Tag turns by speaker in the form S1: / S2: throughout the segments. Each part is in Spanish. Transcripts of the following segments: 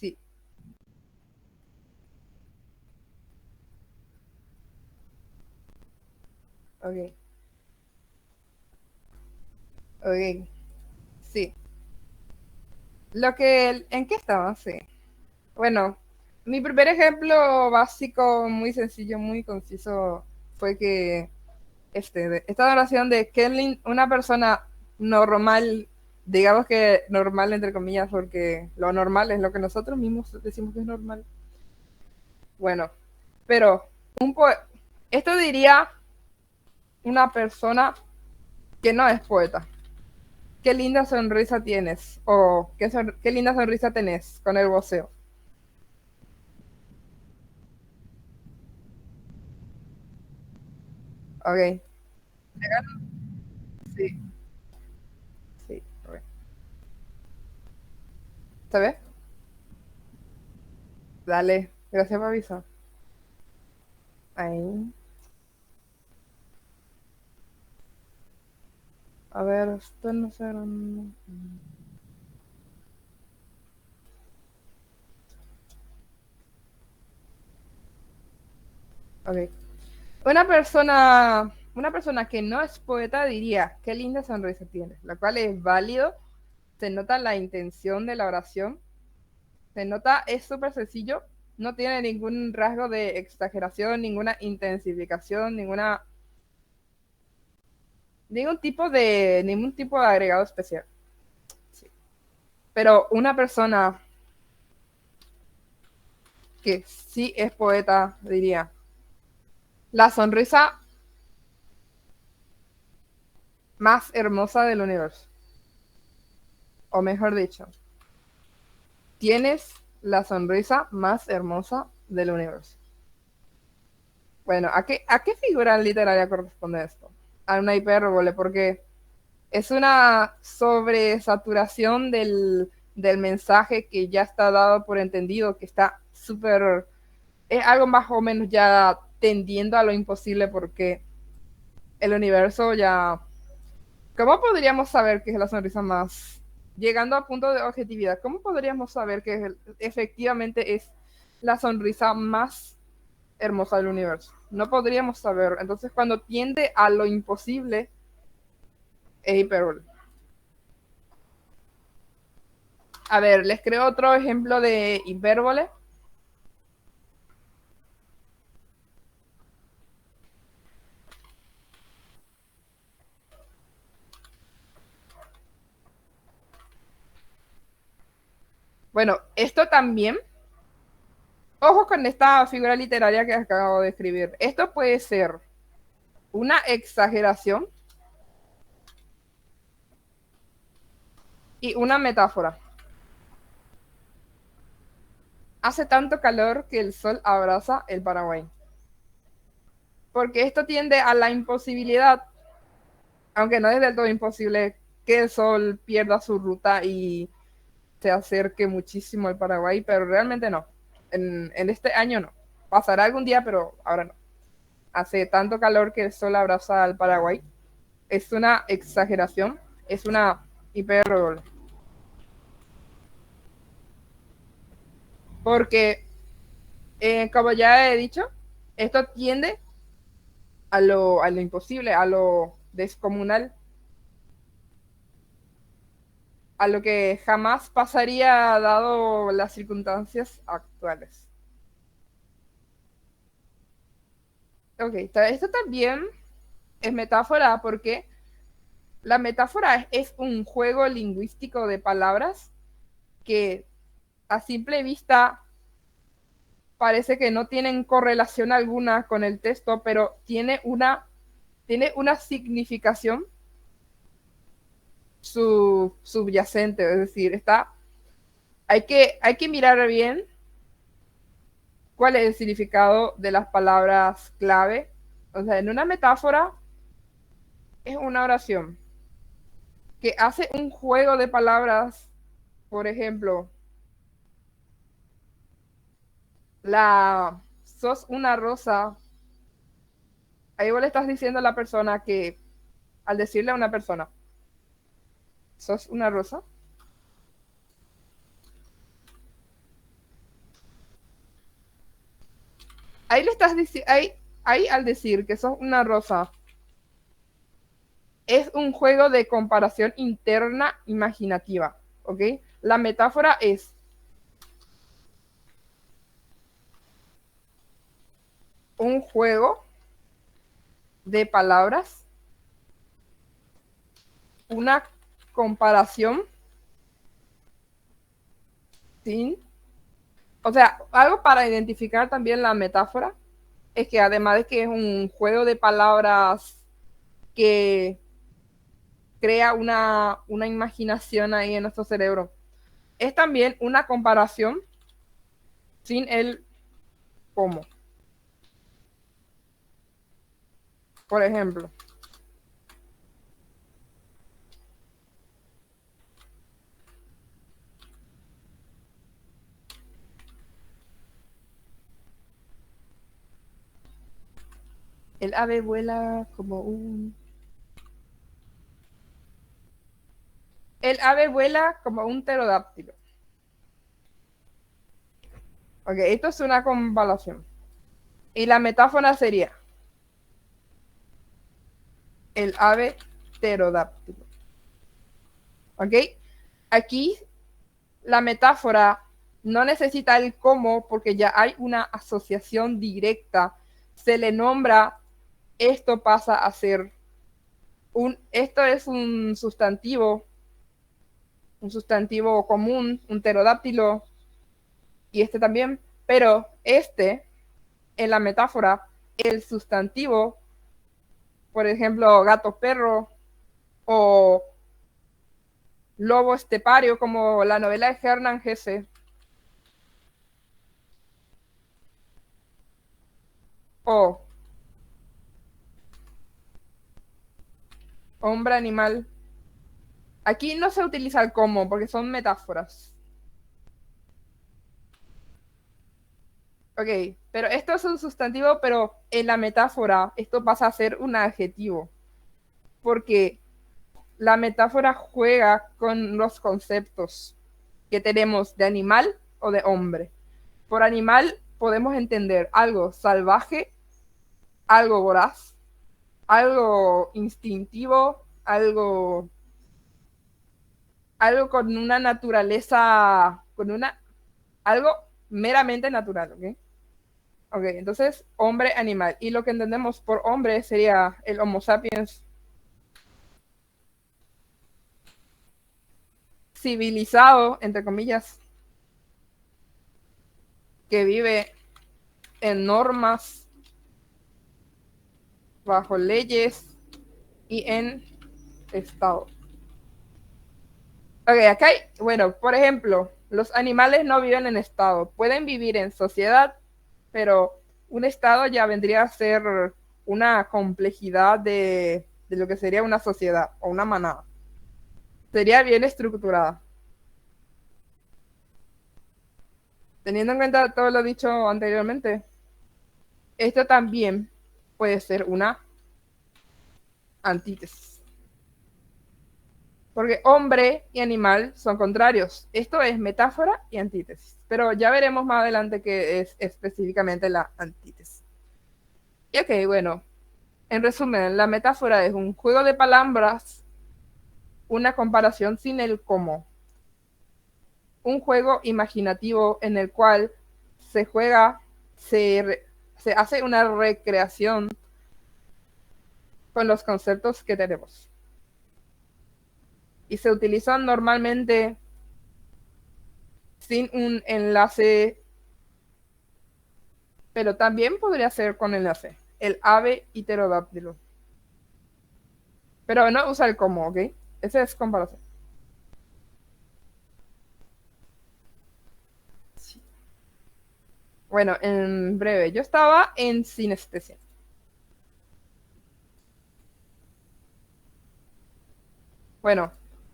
S1: Sí, ok, ok, sí. ¿En qué estaba? Sí. Bueno, mi primer ejemplo básico, muy sencillo, muy conciso, fue que esta oración de Kenlin, una persona normal, digamos que normal entre comillas, porque lo normal es lo que nosotros mismos decimos que es normal. Bueno, pero esto diría una persona que no es poeta. Qué linda sonrisa tienes, o qué linda sonrisa tenés con el voceo. Ok, sí, sí, ok. ¿Sabes? Dale, gracias por avisar. Ahí. A ver, esto no sé. Ok. Una persona que no es poeta diría, qué linda sonrisa tienes, lo cual es válido, se nota la intención de la oración, se nota, es súper sencillo, no tiene ningún rasgo de exageración, ninguna intensificación, ningún tipo de agregado especial. Sí. Pero una persona que sí es poeta diría, la sonrisa más hermosa del universo, o mejor dicho, tienes la sonrisa más hermosa del universo. Bueno, ¿a qué figura literaria corresponde esto? A una hipérbole, porque es una sobresaturación del mensaje que ya está dado por entendido, que está súper, es algo más o menos ya tendiendo a lo imposible, porque el universo ya, ¿cómo podríamos saber qué es la sonrisa más, llegando a punto de objetividad, cómo podríamos saber que efectivamente es la sonrisa más hermosa del universo? No podríamos saber. Entonces, cuando tiende a lo imposible, es hipérbole. A ver, les creo otro ejemplo de hipérbole. Bueno, esto también, ojo con esta figura literaria que acabo de escribir. Esto puede ser una exageración y una metáfora. Hace tanto calor que el sol abraza el Paraguay. Porque esto tiende a la imposibilidad, aunque no es del todo imposible, que el sol pierda su ruta y se acerque muchísimo al Paraguay, pero realmente no. En este año no. Pasará algún día, pero ahora no. Hace tanto calor que el sol abraza al Paraguay. Es una exageración, es una hipérbole. Porque, como ya he dicho, esto tiende a lo imposible, a lo descomunal, a lo que jamás pasaría dado las circunstancias actuales. Ok, esto también es metáfora porque la metáfora es un juego lingüístico de palabras que a simple vista parece que no tienen correlación alguna con el texto, pero tiene una significación subyacente, es decir, hay que mirar bien cuál es el significado de las palabras clave. O sea, en una metáfora es una oración que hace un juego de palabras, por ejemplo, sos una rosa. Ahí vos le estás diciendo a la persona que, al decirle a una persona, sos una rosa, Ahí le estás diciendo, ahí al decir que sos una rosa, es un juego de comparación interna imaginativa, ¿ok? La metáfora es un juego de palabras, una comparación sin, o sea, algo para identificar también la metáfora es que además de que es un juego de palabras que crea una imaginación ahí en nuestro cerebro, es también una comparación sin el cómo. Por ejemplo, el ave vuela como un... El ave vuela como un pterodáctilo. Ok, esto es una comparación. Y la metáfora sería el ave pterodáctilo. Ok, aquí la metáfora no necesita el cómo porque ya hay una asociación directa. Se le nombra, esto pasa a ser esto es un sustantivo común, un pterodáctilo, y este también, pero en la metáfora, el sustantivo, por ejemplo, gato perro o lobo estepario, como la novela de Hernán Hesse, o hombre animal. Aquí no se utiliza el como porque son metáforas. Ok, pero esto es un sustantivo, pero en la metáfora esto pasa a ser un adjetivo, porque la metáfora juega con los conceptos que tenemos de animal o de hombre. Por animal podemos entender algo salvaje, algo voraz, algo instintivo, algo con una naturaleza, algo meramente natural, ¿ok? Ok, entonces hombre, animal. Y lo que entendemos por hombre sería el Homo sapiens civilizado, entre comillas, que vive en normas, bajo leyes y en estado. Ok, acá hay, bueno, por ejemplo, los animales no viven en estado, pueden vivir en sociedad, pero un estado ya vendría a ser una complejidad de lo que sería una sociedad o una manada. Sería bien estructurada. Teniendo en cuenta todo lo dicho anteriormente, esto también puede ser una antítesis. Porque hombre y animal son contrarios. Esto es metáfora y antítesis. Pero ya veremos más adelante qué es específicamente la antítesis. Y ok, bueno, en resumen, la metáfora es un juego de palabras, una comparación sin el cómo. Un juego imaginativo en el cual se juega, se hace una recreación con los conceptos que tenemos. Y se utilizan normalmente sin un enlace, pero también podría ser con enlace. El ave pterodáctilo. Pero no usa el como, ¿ok? Ese es comparación. Sí. Bueno, en breve, yo estaba en sinestesia. Bueno,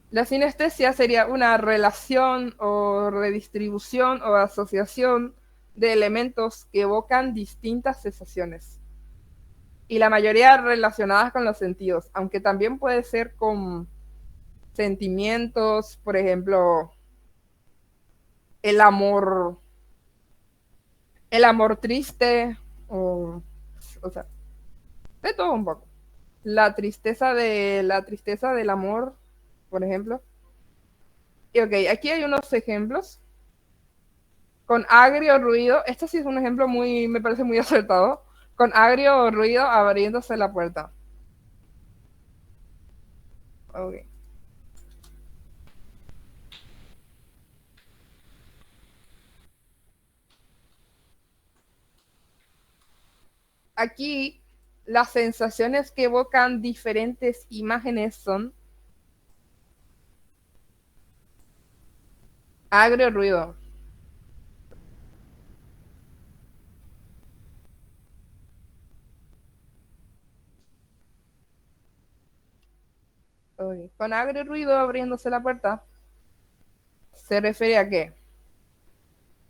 S1: la sinestesia sería una relación o redistribución o asociación de elementos que evocan distintas sensaciones. Y la mayoría relacionadas con los sentidos, aunque también puede ser con sentimientos, por ejemplo, el amor, el amor triste, O, o sea, de todo un poco. La tristeza del amor, por ejemplo. Y ok, aquí hay unos ejemplos. Con agrio ruido, este sí es un ejemplo muy, me parece muy acertado. Con agrio ruido abriéndose la puerta. Ok. Aquí las sensaciones que evocan diferentes imágenes son agrio ruido. Ok. Con agrio ruido abriéndose la puerta, se refiere a qué?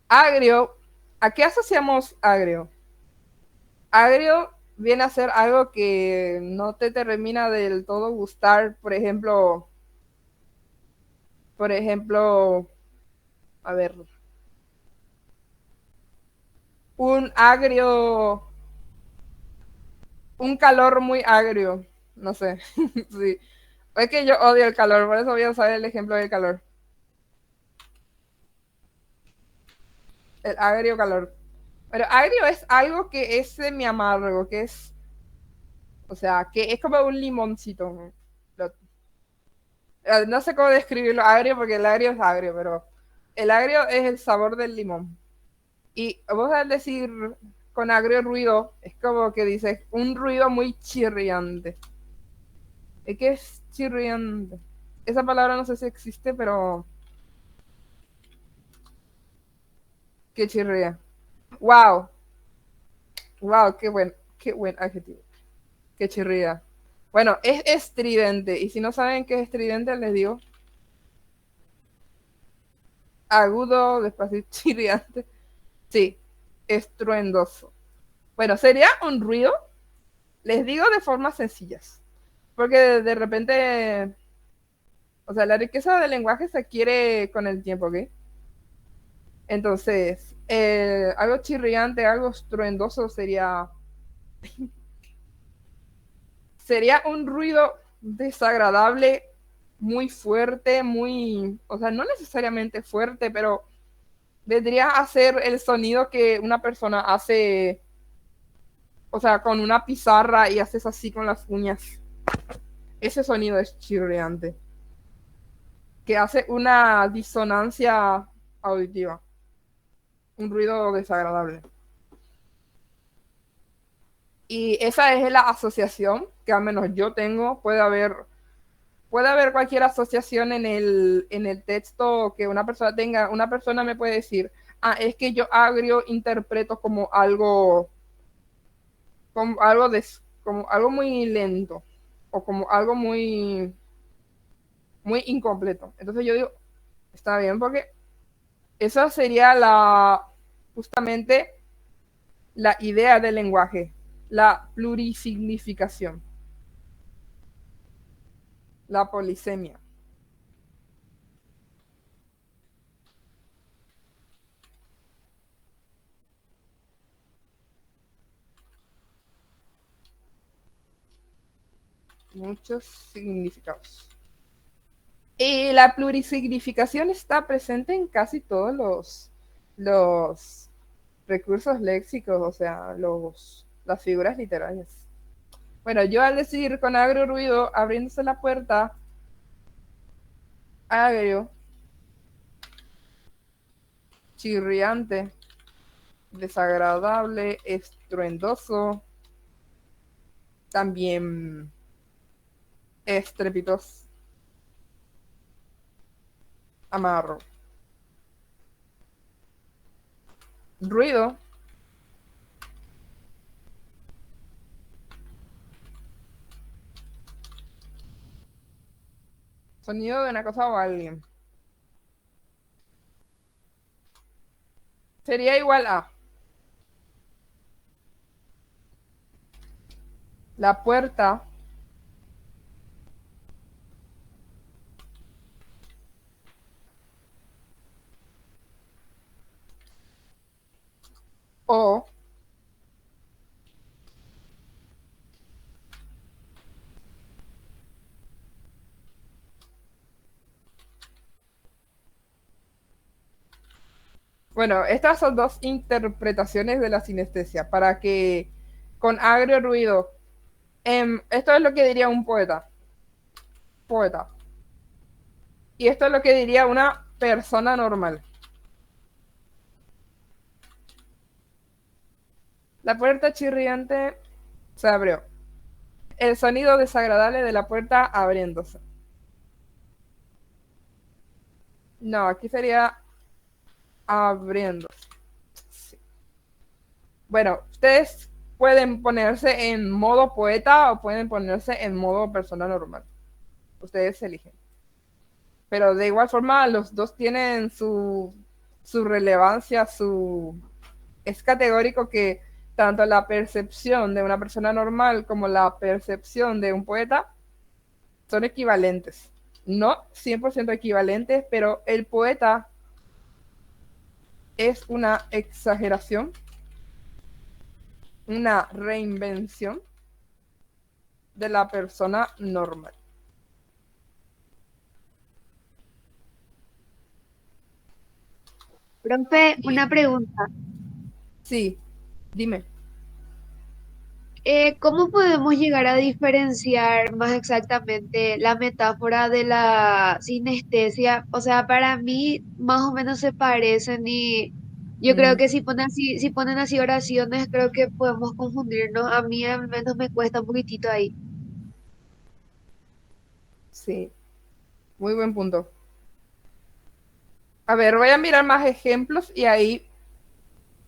S1: Agrio, ¿a qué asociamos agrio? Agrio viene a ser algo que no te termina del todo gustar, por ejemplo, a ver, un agrio, un calor muy agrio, no sé, sí. Es que yo odio el calor, por eso voy a usar el ejemplo del calor. El agrio calor. Pero agrio es algo que es semi amargo, que es, o sea, que es como un limoncito. Lo- no sé cómo describirlo agrio porque el agrio es agrio, pero el agrio es el sabor del limón. Y vos al decir con agrio ruido, es como que dices un ruido muy chirriante. ¿Y qué es chirriante? Esa palabra no sé si existe, pero que chirría. Wow, wow, qué buen adjetivo. Que chirría. Bueno, es estridente. Y si no saben qué es estridente, les digo agudo, despacio, chirriante. Sí, estruendoso. Bueno, sería un ruido, les digo de formas sencillas. Porque de repente, o sea, la riqueza del lenguaje se adquiere con el tiempo, ¿ok? Entonces, algo chirriante, algo estruendoso sería un ruido desagradable, muy fuerte, muy, o sea, no necesariamente fuerte, pero vendría a ser el sonido que una persona hace, o sea, con una pizarra y haces así con las uñas. Ese sonido es chirriante, que hace una disonancia auditiva, un ruido desagradable. Y esa es la asociación que al menos yo tengo. Puede haber cualquier asociación en el texto que una persona tenga. Una persona me puede decir, ah, es que yo agrio interpreto como algo, como algo muy lento o como algo muy, muy incompleto. Entonces yo digo, está bien, porque esa sería justamente la idea del lenguaje, la plurisignificación, la polisemia. Muchos significados. Y la plurisignificación está presente en casi todos los recursos léxicos, o sea, las figuras literarias. Bueno, yo al decir con agrio ruido, abriéndose la puerta, agrio, chirriante, desagradable, estruendoso, también estrepitoso, amarro. Ruido, sonido de una cosa o alguien. Sería igual a la puerta o Bueno, estas son dos interpretaciones de la sinestesia para que con agrio ruido. Esto es lo que diría un poeta. Poeta. Y esto es lo que diría una persona normal. La puerta chirriante se abrió. El sonido desagradable de la puerta abriéndose. No, aquí sería abriéndose. Sí. Bueno, ustedes pueden ponerse en modo poeta o pueden ponerse en modo persona normal. Ustedes eligen. Pero de igual forma, los dos tienen su relevancia, es categórico que tanto la percepción de una persona normal como la percepción de un poeta son equivalentes. No 100% equivalentes, pero el poeta es una exageración, una reinvención de la persona normal.
S2: Profe, una pregunta.
S1: Sí, dime.
S2: ¿Cómo podemos llegar a diferenciar más exactamente la metáfora de la sinestesia? O sea, para mí más o menos se parecen y yo creo
S1: Mm,
S2: que si ponen así oraciones, creo que podemos confundirnos. A mí al menos me cuesta un poquitito ahí.
S1: sí, muy buen punto. A ver, voy a mirar más ejemplos y ahí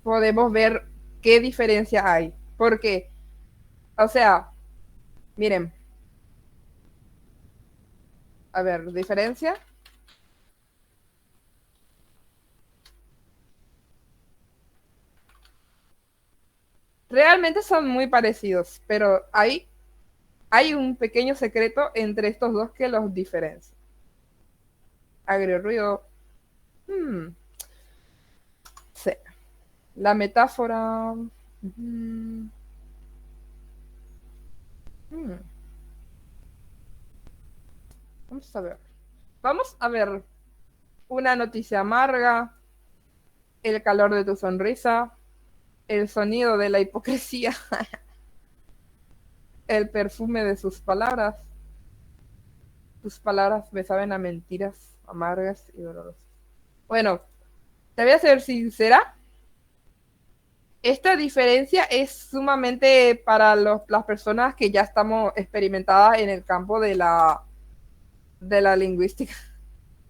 S1: podemos ver qué diferencia hay. Porque, o sea, miren, a ver, diferencia. Realmente son muy parecidos, pero hay un pequeño secreto entre estos dos que los diferencia. Agrio ruido. Hmm, sí. La metáfora. Hmm, hmm, vamos a ver. Vamos a ver una noticia amarga, el calor de tu sonrisa, el sonido de la hipocresía, el perfume de sus palabras. Tus palabras me saben a mentiras amargas y dolorosas. Bueno, te voy a ser sincera. Esta diferencia es sumamente para las personas que ya estamos experimentadas en el campo de la lingüística.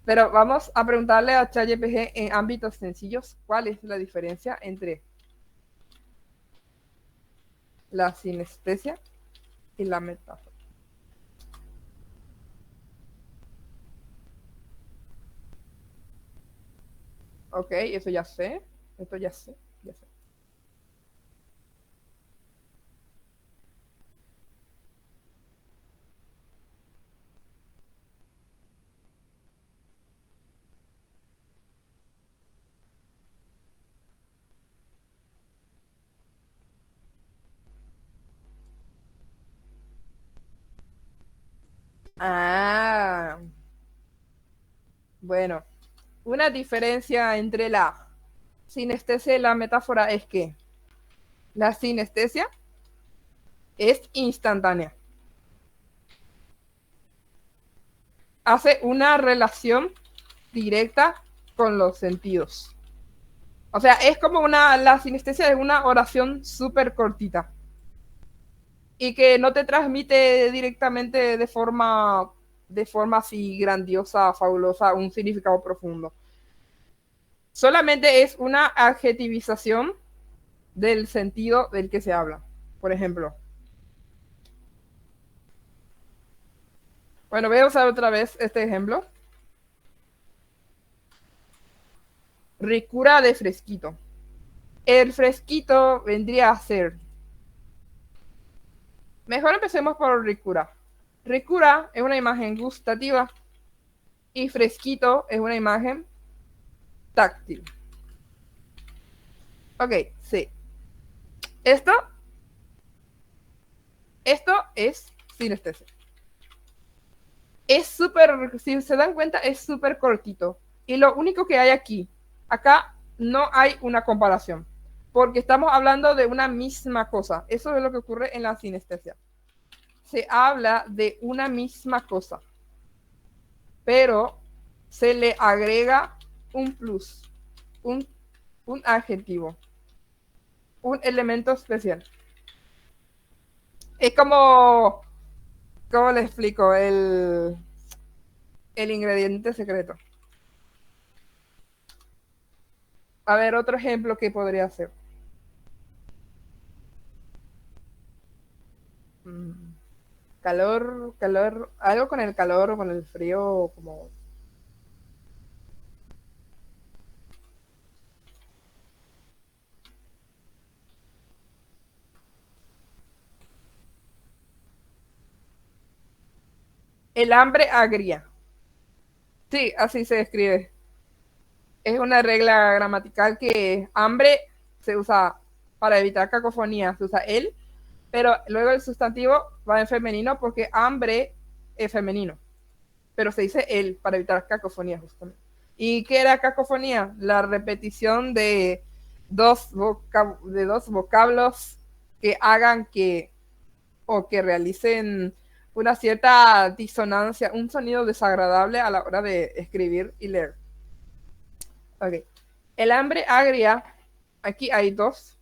S1: Pero vamos a preguntarle a ChatGPT en ámbitos sencillos cuál es la diferencia entre la sinestesia y la metáfora. Ok, eso ya sé. Esto ya sé. Ya sé. Ah, bueno. Una diferencia entre la sinestesia y la metáfora es que la sinestesia es instantánea. Hace una relación directa con los sentidos. O sea, es como la sinestesia es una oración súper cortita y que no te transmite directamente de forma así grandiosa, fabulosa, un significado profundo. Solamente es una adjetivización del sentido del que se habla. Por ejemplo, bueno, voy a usar otra vez este ejemplo. Ricura de fresquito. El fresquito vendría a ser. Mejor empecemos por ricura. Ricura es una imagen gustativa y fresquito es una imagen táctil. Ok, sí. Esto, esto es sinestesia. Es súper, si se dan cuenta, es súper cortito. Y lo único que hay aquí, acá no hay una comparación, porque estamos hablando de una misma cosa. Eso es lo que ocurre en la sinestesia. Se habla de una misma cosa, pero se le agrega un plus, un, un adjetivo, un elemento especial. Es como, ¿cómo le explico? El ingrediente secreto. A ver, otro ejemplo que podría ser. Calor, calor, algo con el calor o con el frío, como el hambre agria. Sí, así se describe. Es una regla gramatical que hambre se usa para evitar cacofonía, se usa él, pero luego el sustantivo va en femenino porque hambre es femenino, pero se dice él para evitar cacofonía justamente. ¿Y qué era cacofonía? La repetición de dos vocablos que hagan que o que realicen una cierta disonancia, un sonido desagradable a la hora de escribir y leer. Ok. El hambre agria, aquí hay dos.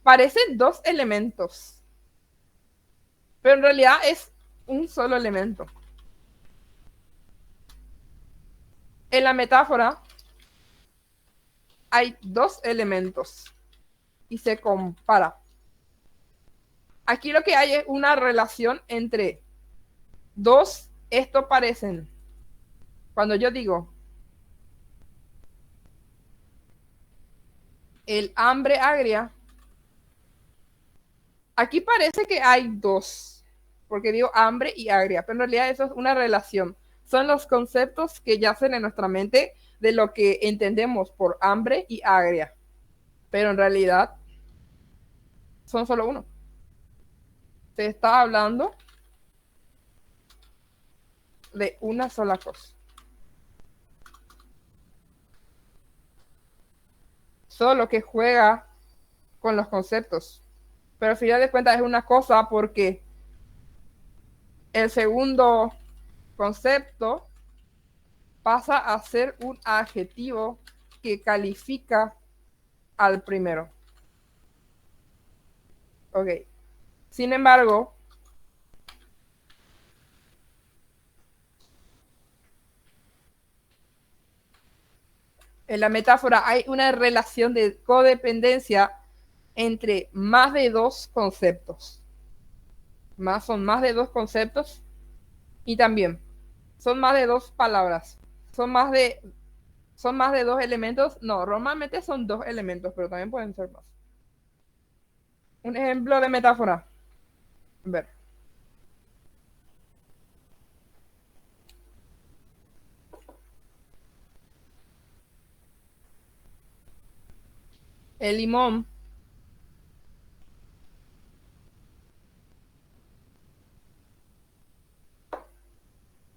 S1: Parecen dos elementos, pero en realidad es un solo elemento. En la metáfora hay dos elementos y se compara. Aquí lo que hay es una relación entre dos, esto parecen. Cuando yo digo el hambre agria, aquí parece que hay dos, porque digo hambre y agria, pero en realidad eso es una relación. Son los conceptos que yacen en nuestra mente de lo que entendemos por hambre y agria, pero en realidad son solo uno. Se está hablando de una sola cosa. Solo que juega con los conceptos. Pero al final de cuentas es una cosa porque el segundo concepto pasa a ser un adjetivo que califica al primero. Ok. Sin embargo, en la metáfora hay una relación de codependencia entre más de dos conceptos. Son más de dos conceptos y también son más de dos palabras. Son más de, son más de dos elementos. No, normalmente son dos elementos, pero también pueden ser más. Un ejemplo de metáfora. A ver. El limón.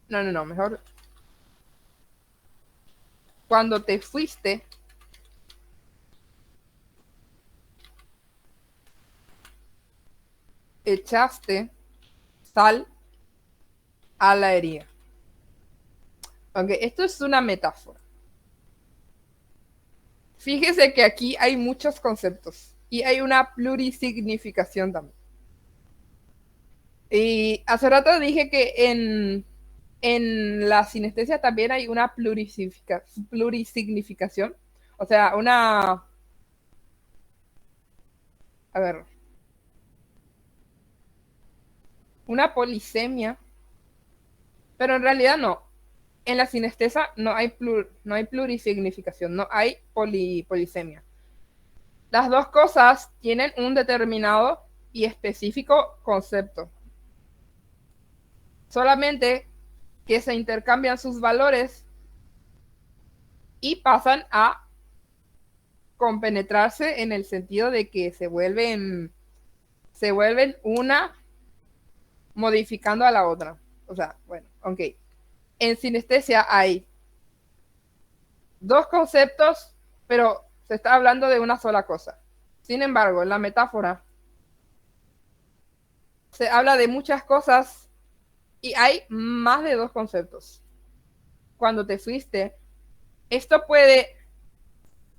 S1: No, mejor. Cuando te fuiste, echaste sal a la herida. Ok, esto es una metáfora. Fíjese que aquí hay muchos conceptos y hay una plurisignificación también. Y hace rato dije que en la sinestesia también hay una plurisignificación. O sea, a ver, una polisemia, pero en realidad no. En la sinestesia no hay plurisignificación, no hay polisemia. Las dos cosas tienen un determinado y específico concepto. Solamente que se intercambian sus valores y pasan a compenetrarse en el sentido de que se vuelven una modificando a la otra. O sea, bueno, ok. En sinestesia hay dos conceptos pero se está hablando de una sola cosa. Sin embargo, en la metáfora se habla de muchas cosas y hay más de dos conceptos. Cuando te fuiste, esto puede,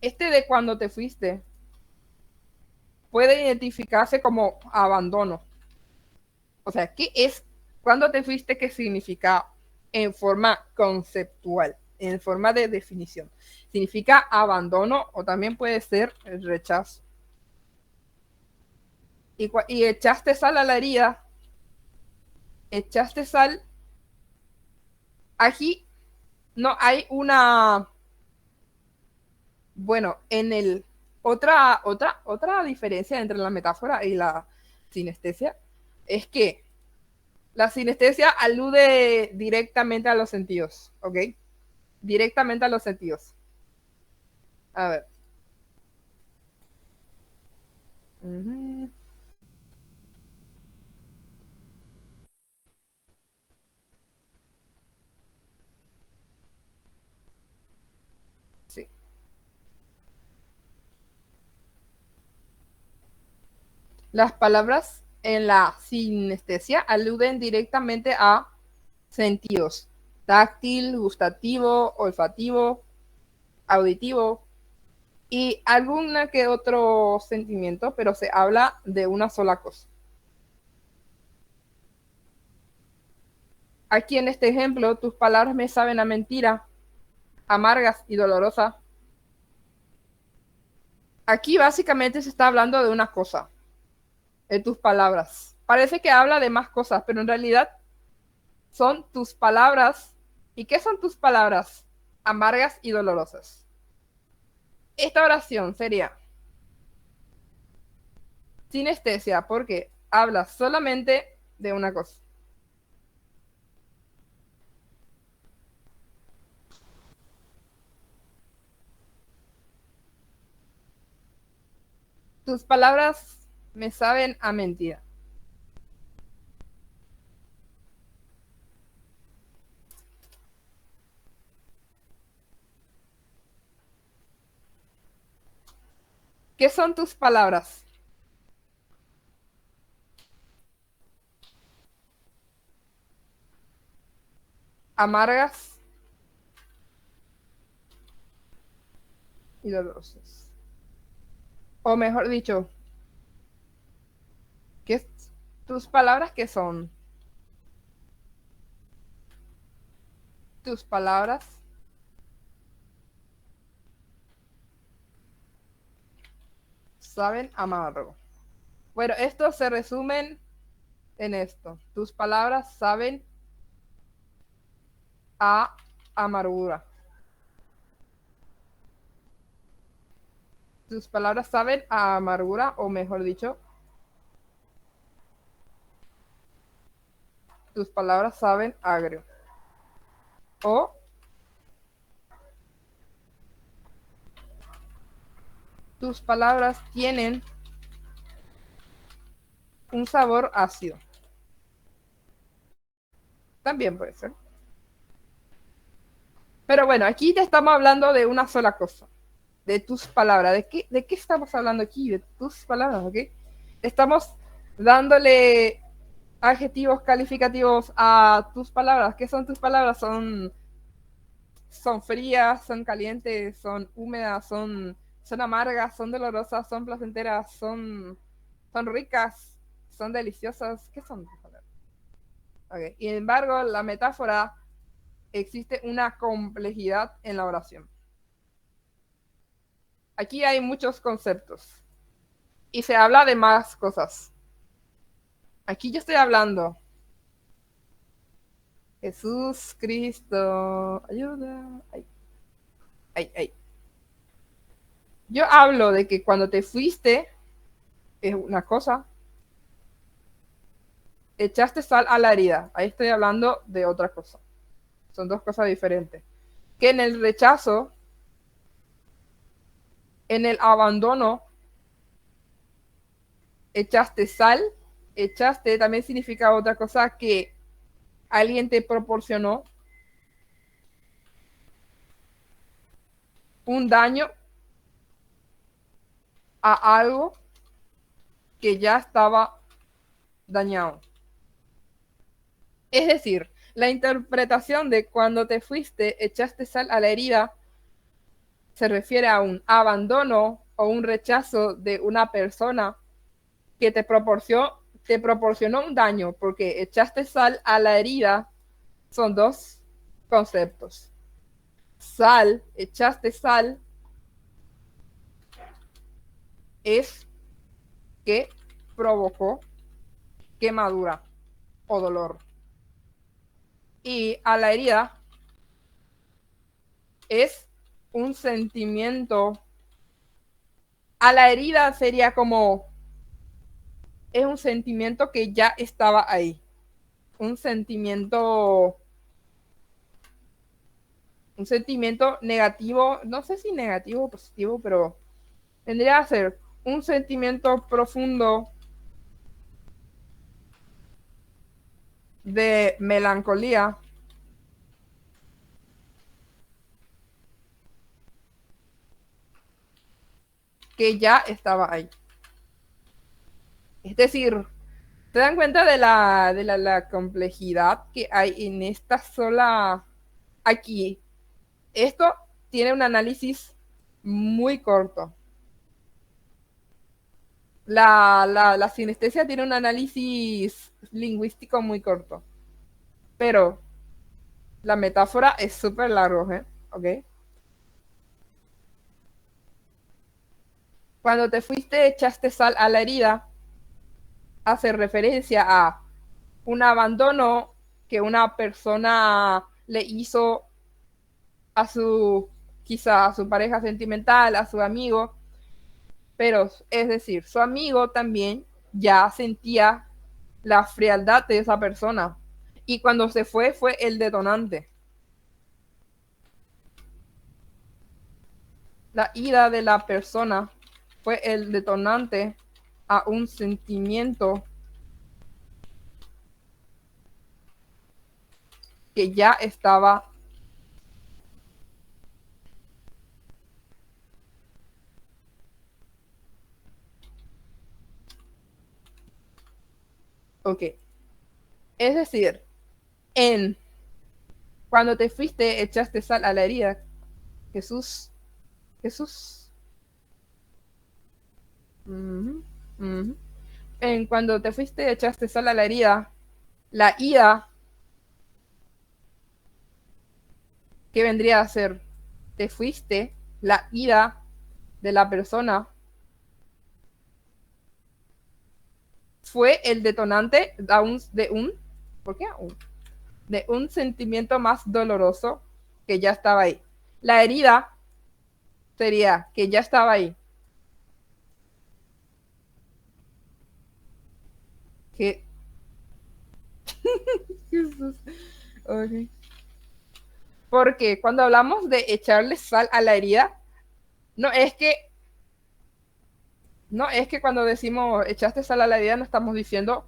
S1: este de cuando te fuiste, puede identificarse como abandono. O sea, ¿qué es cuando te fuiste? ¿Qué significa en forma conceptual, en forma de definición? Significa abandono o también puede ser el rechazo. Y echaste sal a la herida, echaste sal. Aquí no hay una, bueno, en el otra diferencia entre la metáfora y la sinestesia es que la sinestesia alude directamente a los sentidos, ¿ok? Directamente a los sentidos. A ver. Uh-huh. Sí. Las palabras en la sinestesia aluden directamente a sentidos: táctil, gustativo, olfativo, auditivo y alguna que otro sentimiento, pero se habla de una sola cosa. Aquí en este ejemplo, tus palabras me saben a mentira, amargas y dolorosas. Aquí básicamente se está hablando de una cosa, de tus palabras. Parece que habla de más cosas, pero en realidad son tus palabras. ¿Y qué son tus palabras? Amargas y dolorosas. Esta oración sería sinestesia porque habla solamente de una cosa. Tus palabras me saben a mentira. ¿Qué son tus palabras? Amargas y dolorosas. O mejor dicho, ¿qué tus palabras qué son? Tus palabras saben amargo. Bueno, esto se resumen en esto. Tus palabras saben a amargura. Tus palabras saben a amargura, o mejor dicho, tus palabras saben agrio. O tus palabras tienen un sabor ácido. También puede ser. Pero bueno, aquí te estamos hablando de una sola cosa. De tus palabras. ¿De qué estamos hablando aquí? De tus palabras, ¿ok? Estamos dándole adjetivos calificativos a tus palabras. ¿Qué son tus palabras? Son frías, son calientes, son húmedas, son amargas, son dolorosas, son placenteras, son ricas, son deliciosas. ¿Qué son tus palabras? Okay. Y sin embargo, la metáfora, existe una complejidad en la oración. Aquí hay muchos conceptos y se habla de más cosas. Aquí yo estoy hablando. Jesús, Cristo, ayuda. Ay, ay, ay. Yo hablo de que cuando te fuiste es una cosa, echaste sal a la herida. Ahí estoy hablando de otra cosa. Son dos cosas diferentes. Que en el rechazo, en el abandono, echaste sal, echaste también significa otra cosa, que alguien te proporcionó un daño a algo que ya estaba dañado. Es decir, la interpretación de cuando te fuiste, echaste sal a la herida, se refiere a un abandono o un rechazo de una persona que te proporcionó un daño, porque echaste sal a la herida son dos conceptos. Sal, echaste sal, es que provocó quemadura o dolor. Y a la herida es un sentimiento. A la herida sería como, es un sentimiento que ya estaba ahí. Un sentimiento negativo, no sé si negativo o positivo, pero tendría que ser un sentimiento profundo de melancolía que ya estaba ahí. Es decir, ¿se dan cuenta de la complejidad que hay en esta sola aquí? Esto tiene un análisis muy corto. La sinestesia tiene un análisis lingüístico muy corto, pero la metáfora es súper largo, ¿eh? ¿Ok? Cuando te fuiste, echaste sal a la herida, hace referencia a un abandono que una persona le hizo a su, quizá a su pareja sentimental, a su amigo, pero es decir, su amigo también ya sentía la frialdad de esa persona. Y cuando se fue el detonante. La ira de la persona fue el detonante a un sentimiento que ya estaba. Ok. Es decir, en cuando te fuiste, echaste sal a la herida. Jesús. Jesús. Uh -huh. En cuando te fuiste, echaste sal a la herida. La ira, ¿qué vendría a ser? Te fuiste, la ira de la persona fue el detonante ¿por qué aún? De un sentimiento más doloroso que ya estaba ahí. La herida sería que ya estaba ahí. Que okay. Porque cuando hablamos de echarle sal a la herida, no es que cuando decimos echaste sal a la herida no estamos diciendo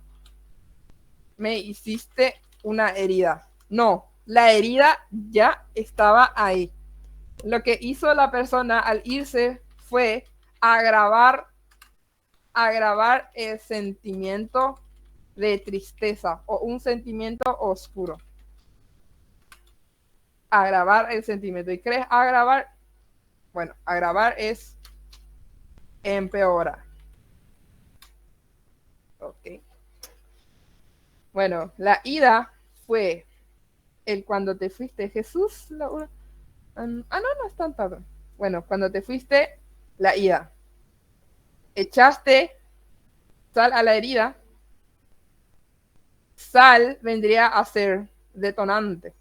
S1: me hiciste una herida. No, la herida ya estaba ahí. Lo que hizo la persona al irse fue agravar el sentimiento de tristeza o un sentimiento oscuro. Agravar el sentimiento. ¿Y crees agravar? Bueno, agravar es empeorar. Ok. Bueno, la ida fue el cuando te fuiste. Jesús. No es tan tarde. Bueno, cuando te fuiste, la ida. Echaste sal a la herida. Sal vendría a ser detonante.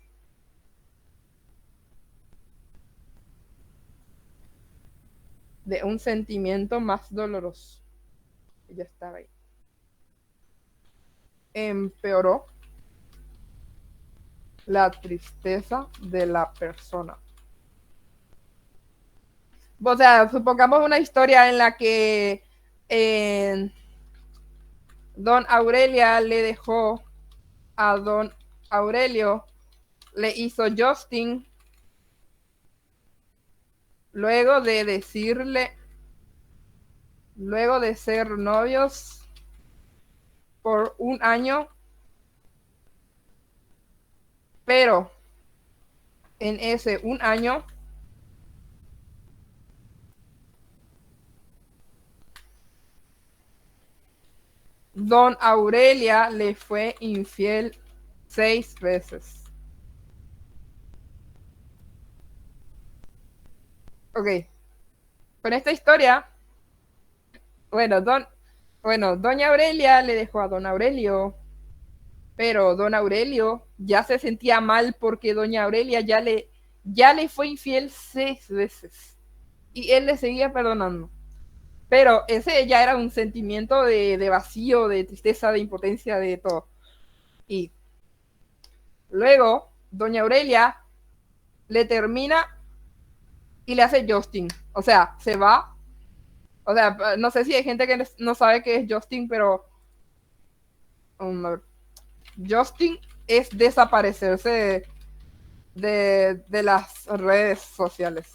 S1: De un sentimiento más doloroso. Ya estaba ahí. Empeoró la tristeza de la persona. O sea, supongamos una historia en la que Don Aurelia le dejó a Don Aurelio, le hizo Justin, luego de decirle luego de ser novios por un año, pero en ese un año Don Aurelia le fue infiel 6 veces. Ok, con esta historia, bueno, doña Aurelia le dejó a don Aurelio, pero don Aurelio ya se sentía mal porque doña Aurelia ya le fue infiel 6 veces y él le seguía perdonando. Pero ese ya era un sentimiento de vacío, de tristeza, de impotencia, de todo. Y luego, doña Aurelia le termina y le hace Justin. O sea, se va. O sea, no sé si hay gente que no sabe qué es Justin, pero Justin es desaparecerse de las redes sociales.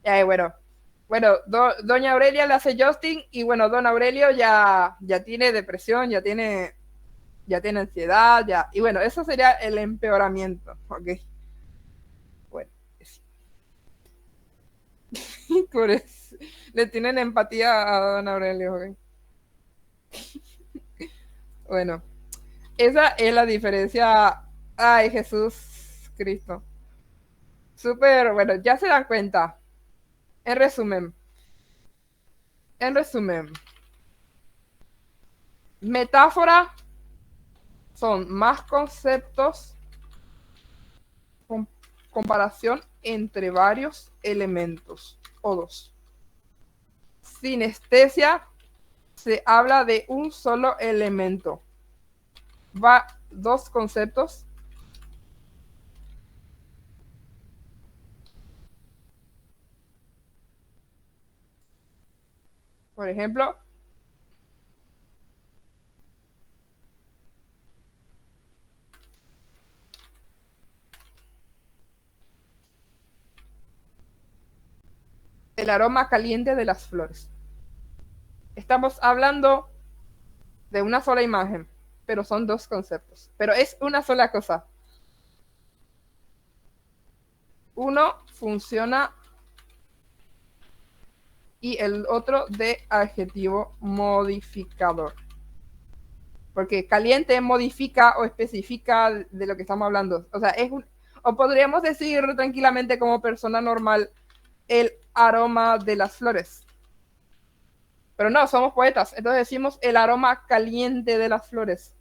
S1: Y bueno, doña Aurelia le hace Justin y bueno, don Aurelio ya tiene depresión, ya tiene ansiedad, ya. Y bueno, eso sería el empeoramiento, ¿ok? Bueno, por eso, le tienen empatía a don Aurelio, ¿ok? Bueno, esa es la diferencia. Ay, Jesús Cristo. Súper, bueno, ya se dan cuenta. En resumen, en resumen, metáfora son más conceptos, comparación entre varios elementos o dos. Sinestesia se habla de un solo elemento. Va dos conceptos. Por ejemplo, el aroma caliente de las flores. Estamos hablando de una sola imagen, pero son dos conceptos. Pero es una sola cosa. Uno funciona y el otro de adjetivo modificador. Porque caliente modifica o especifica de lo que estamos hablando. O sea, o podríamos decir tranquilamente como persona normal el aroma de las flores. Pero no, somos poetas, entonces decimos el aroma caliente de las flores.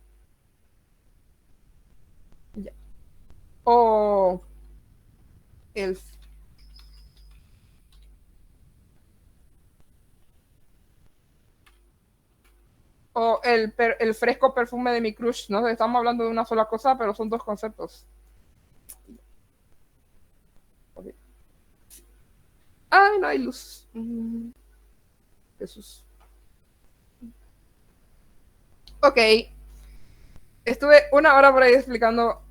S1: Ya. O el el fresco perfume de mi crush, ¿no? Estamos hablando de una sola cosa, pero son dos conceptos. Okay. Ay, no hay luz. Jesús. Ok. Estuve una hora por ahí explicando.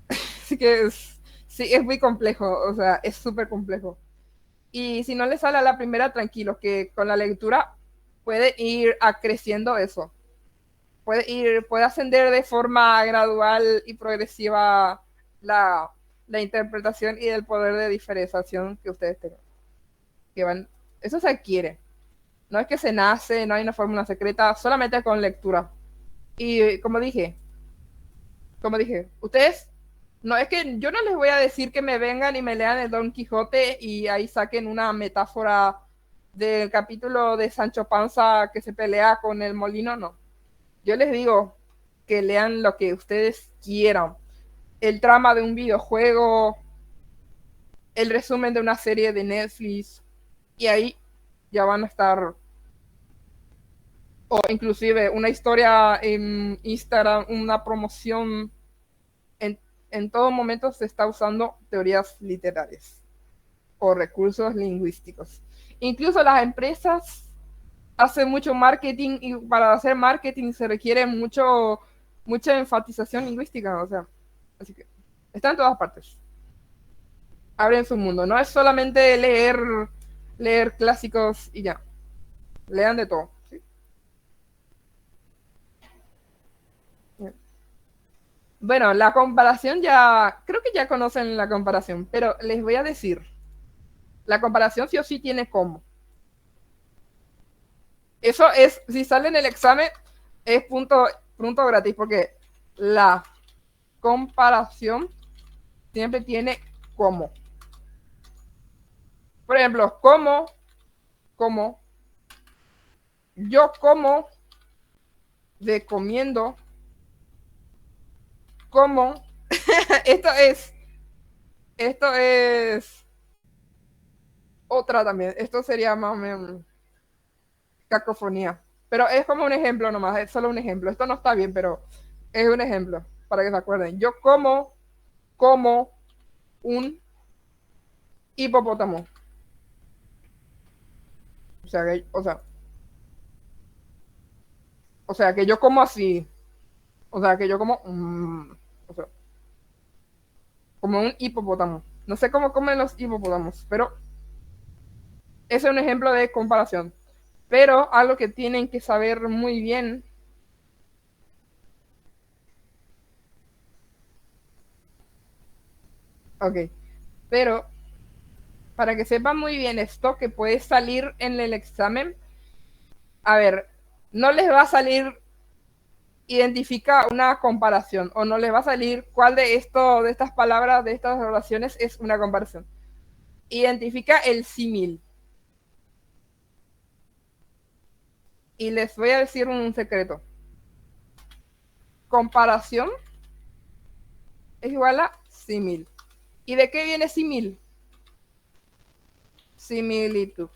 S1: Así que sí, es muy complejo. O sea, es súper complejo. Y si no le sale a la primera, tranquilo, que con la lectura puede ir acreciendo eso. Puede ascender de forma gradual y progresiva la interpretación y el poder de diferenciación que ustedes tengan. Eso se adquiere. No es que se nace, no hay una fórmula secreta, solamente con lectura. Y como dije, ustedes, no es que yo no les voy a decir que me vengan y me lean el Don Quijote y ahí saquen una metáfora del capítulo de Sancho Panza que se pelea con el molino, no. Yo les digo que lean lo que ustedes quieran. El trama de un videojuego, el resumen de una serie de Netflix, y ahí ya van a estar, o inclusive una historia en Instagram, una promoción, en todo momento se está usando teorías literarias o recursos lingüísticos. Incluso las empresas hacen mucho marketing y para hacer marketing se requiere mucha enfatización lingüística, o sea, así que está en todas partes. Abren su mundo, no es solamente leer clásicos y ya. Lean de todo. ¿Sí? Bueno, la comparación ya, creo que ya conocen la comparación, pero les voy a decir, la comparación sí o sí tiene cómo. Eso es, si sale en el examen, es punto gratis, porque la comparación siempre tiene cómo. Por ejemplo, como, yo como de comiendo, como, esto es, esto es otra también, esto sería más o menos cacofonía. Pero es como un ejemplo nomás, es solo un ejemplo. Esto no está bien, pero es un ejemplo para que se acuerden. Yo como un hipopótamo. O sea, o sea, que yo como así. O sea, que yo como, o sea, como un hipopótamo. No sé cómo comen los hipopótamos, pero ese es un ejemplo de comparación. Pero algo que tienen que saber muy bien, ok, pero para que sepan muy bien esto, que puede salir en el examen, a ver, no les va a salir identifica una comparación o no les va a salir cuál de esto, de estas palabras, de estas oraciones es una comparación. Identifica el símil. Y les voy a decir un secreto. Comparación es igual a símil. ¿Y de qué viene símil? Similitud.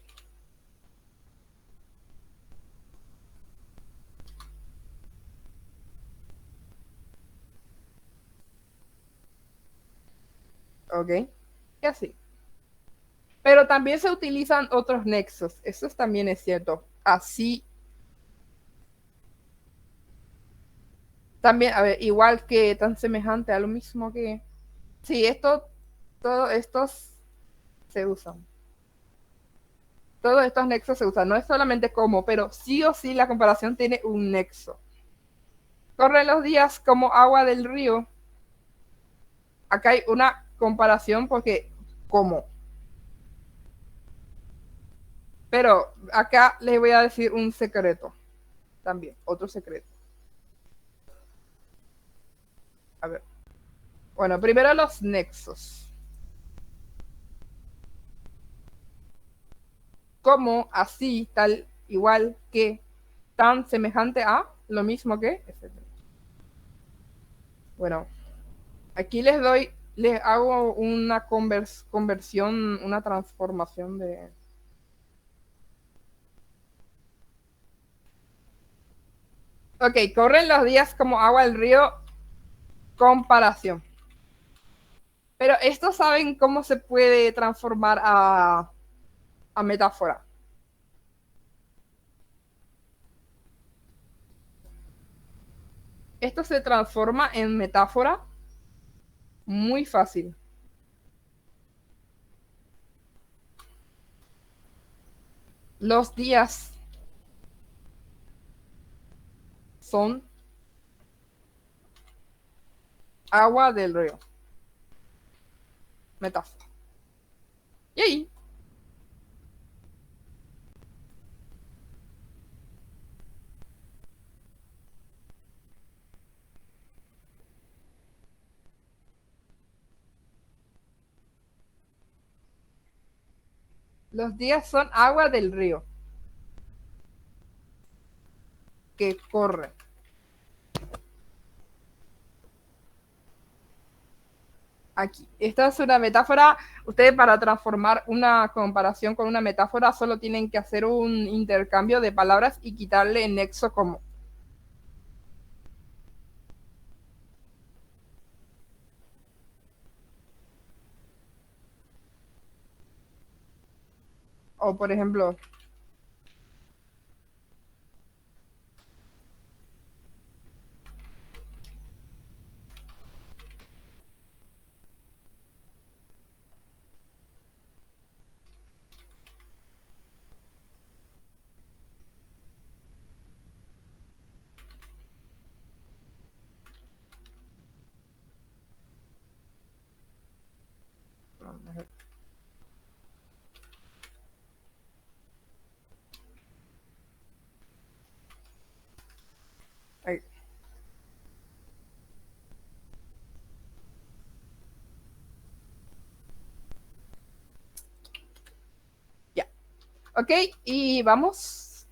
S1: ¿Ok? Y así. Pero también se utilizan otros nexos. Eso también es cierto. Así. También, a ver, igual que tan semejante a lo mismo que. Sí, todos estos se usan. Todos estos nexos se usan. No es solamente como, pero sí o sí la comparación tiene un nexo. Corren los días como agua del río. Acá hay una comparación porque como. Pero acá les voy a decir un secreto también, otro secreto. A ver. Bueno, primero los nexos. Como, así, tal, igual que, tan, semejante a, lo mismo que, etcétera. Bueno, aquí les hago una conversión, una transformación de. Ok, corren los días como agua del río, comparación. Pero estos saben cómo se puede transformar a metáfora. Esto se transforma en metáfora muy fácil. Los días son agua del río. Metáfora. Y ahí, los días son agua del río que corre. Aquí. Esta es una metáfora. Ustedes para transformar una comparación con una metáfora solo tienen que hacer un intercambio de palabras y quitarle el nexo como. O por ejemplo, Ahí, ya. Ok, y vamos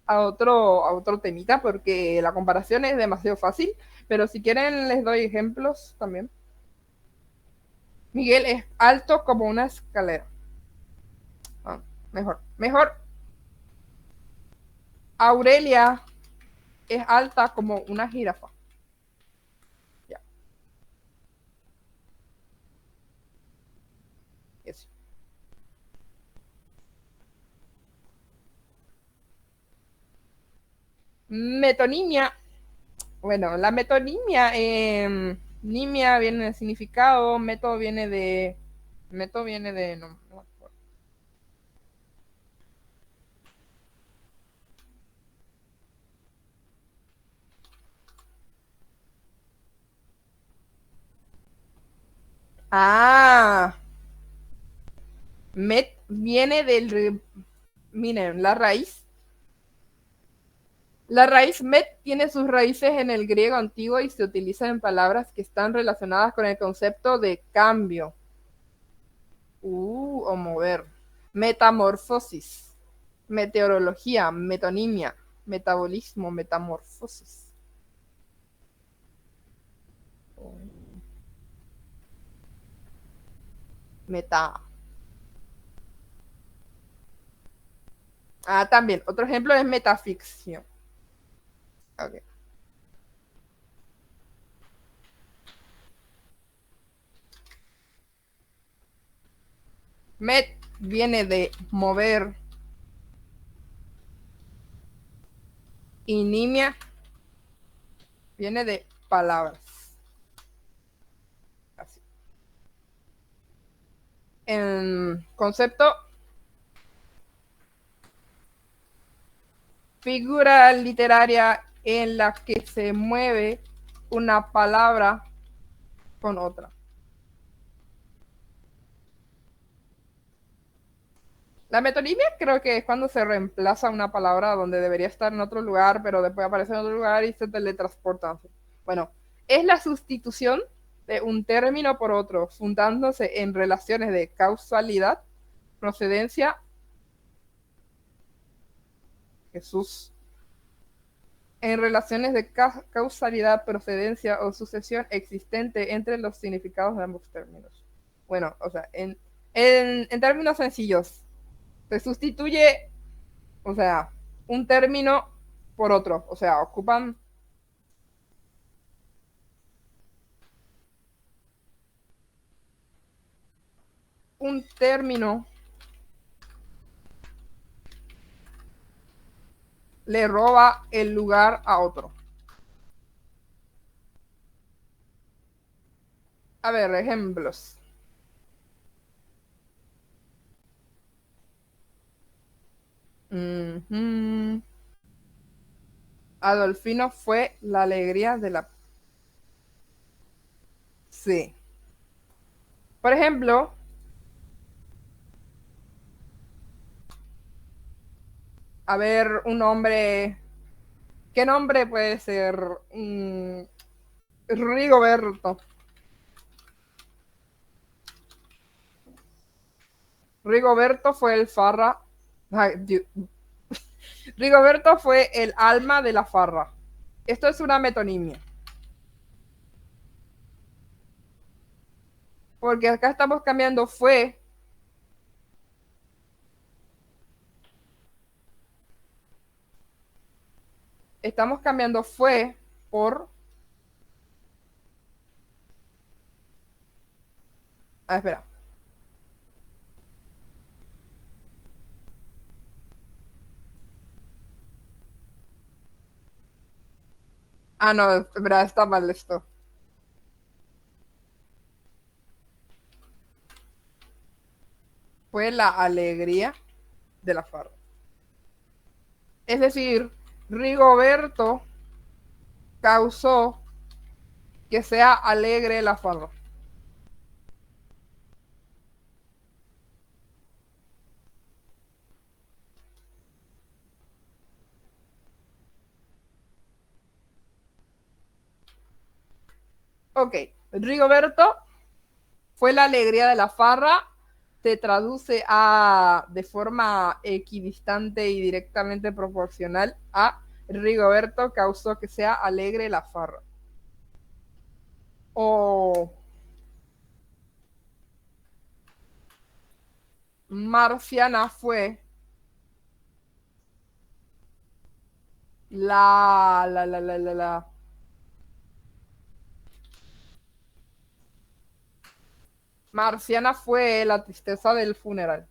S1: a otro temita porque la comparación es demasiado fácil, pero si quieren les doy ejemplos también. Miguel es alto como una escalera. Ah, mejor, mejor. Aurelia es alta como una jirafa. Ya, eso. Metonimia. Bueno, la metonimia, nimia viene de significado, método viene de, no me acuerdo. Ah, met viene miren, la raíz met tiene sus raíces en el griego antiguo y se utiliza en palabras que están relacionadas con el concepto de cambio, o mover. Metamorfosis, meteorología, metonimia, metabolismo, metamorfosis. Meta. Ah, también. Otro ejemplo es metaficción. Okay. Met viene de mover y nimia viene de palabras. Así. En concepto, figura literaria en la que se mueve una palabra con otra. La metonimia creo que es cuando se reemplaza una palabra donde debería estar en otro lugar, pero después aparece en otro lugar y se teletransporta. Bueno, es la sustitución de un término por otro, fundándose en relaciones de causalidad, procedencia, Jesús, en relaciones de causalidad, procedencia o sucesión existente entre los significados de ambos términos. Bueno, o sea, en términos sencillos, se sustituye, o sea, un término por otro, o sea, ocupan un término, le roba el lugar a otro. A ver, ejemplos. Uh -huh. Adolfino fue la alegría de la... Sí. Por ejemplo, a ver, un nombre... ¿Qué nombre puede ser? Rigoberto. Rigoberto fue el farra... Ay, Rigoberto fue el alma de la farra. Esto es una metonimia. Porque acá estamos cambiando fue. Estamos cambiando fue por. Ah, espera. Ah, no, espera, está mal esto. Fue la alegría de la farra. Es decir, Rigoberto causó que sea alegre la farra. Ok, Rigoberto fue la alegría de la farra, se traduce a de forma equidistante y directamente proporcional a Rigoberto causó que sea alegre la farra. O Marciana fue la. Marciana fue la tristeza del funeral.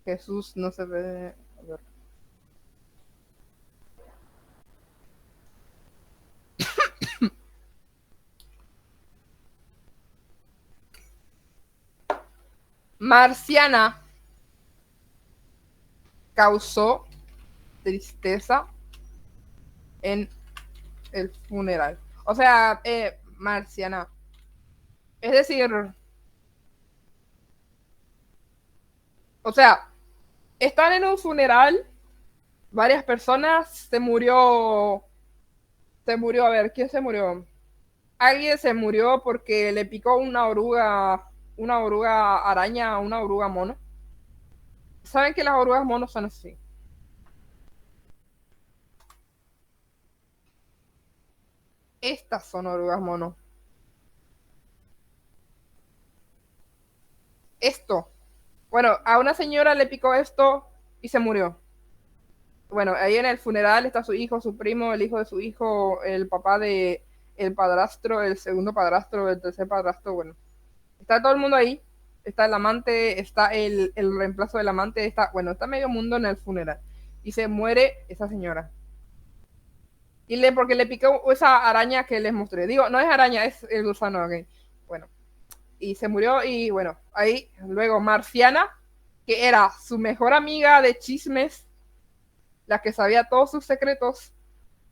S1: Jesús no se ve. A ver. Marciana causó tristeza en el funeral. O sea, Marciana. Es decir, o sea, están en un funeral, varias personas, a ver, ¿quién se murió? Alguien se murió porque le picó una oruga araña, una oruga mono. ¿Saben que las orugas monos son así? Estas son orugas mono. Esto. Bueno, a una señora le picó esto y se murió. Bueno, ahí en el funeral está su hijo, su primo, el hijo de su hijo, el papá de el padrastro, el segundo padrastro, el tercer padrastro, bueno. Está todo el mundo ahí. Está el amante, está el reemplazo del amante, está medio mundo en el funeral. Y se muere esa señora. Porque le picó esa araña que les mostré. Digo, no es araña, es el gusano, ok. Bueno, y se murió y bueno, ahí luego Marciana, que era su mejor amiga de chismes, la que sabía todos sus secretos,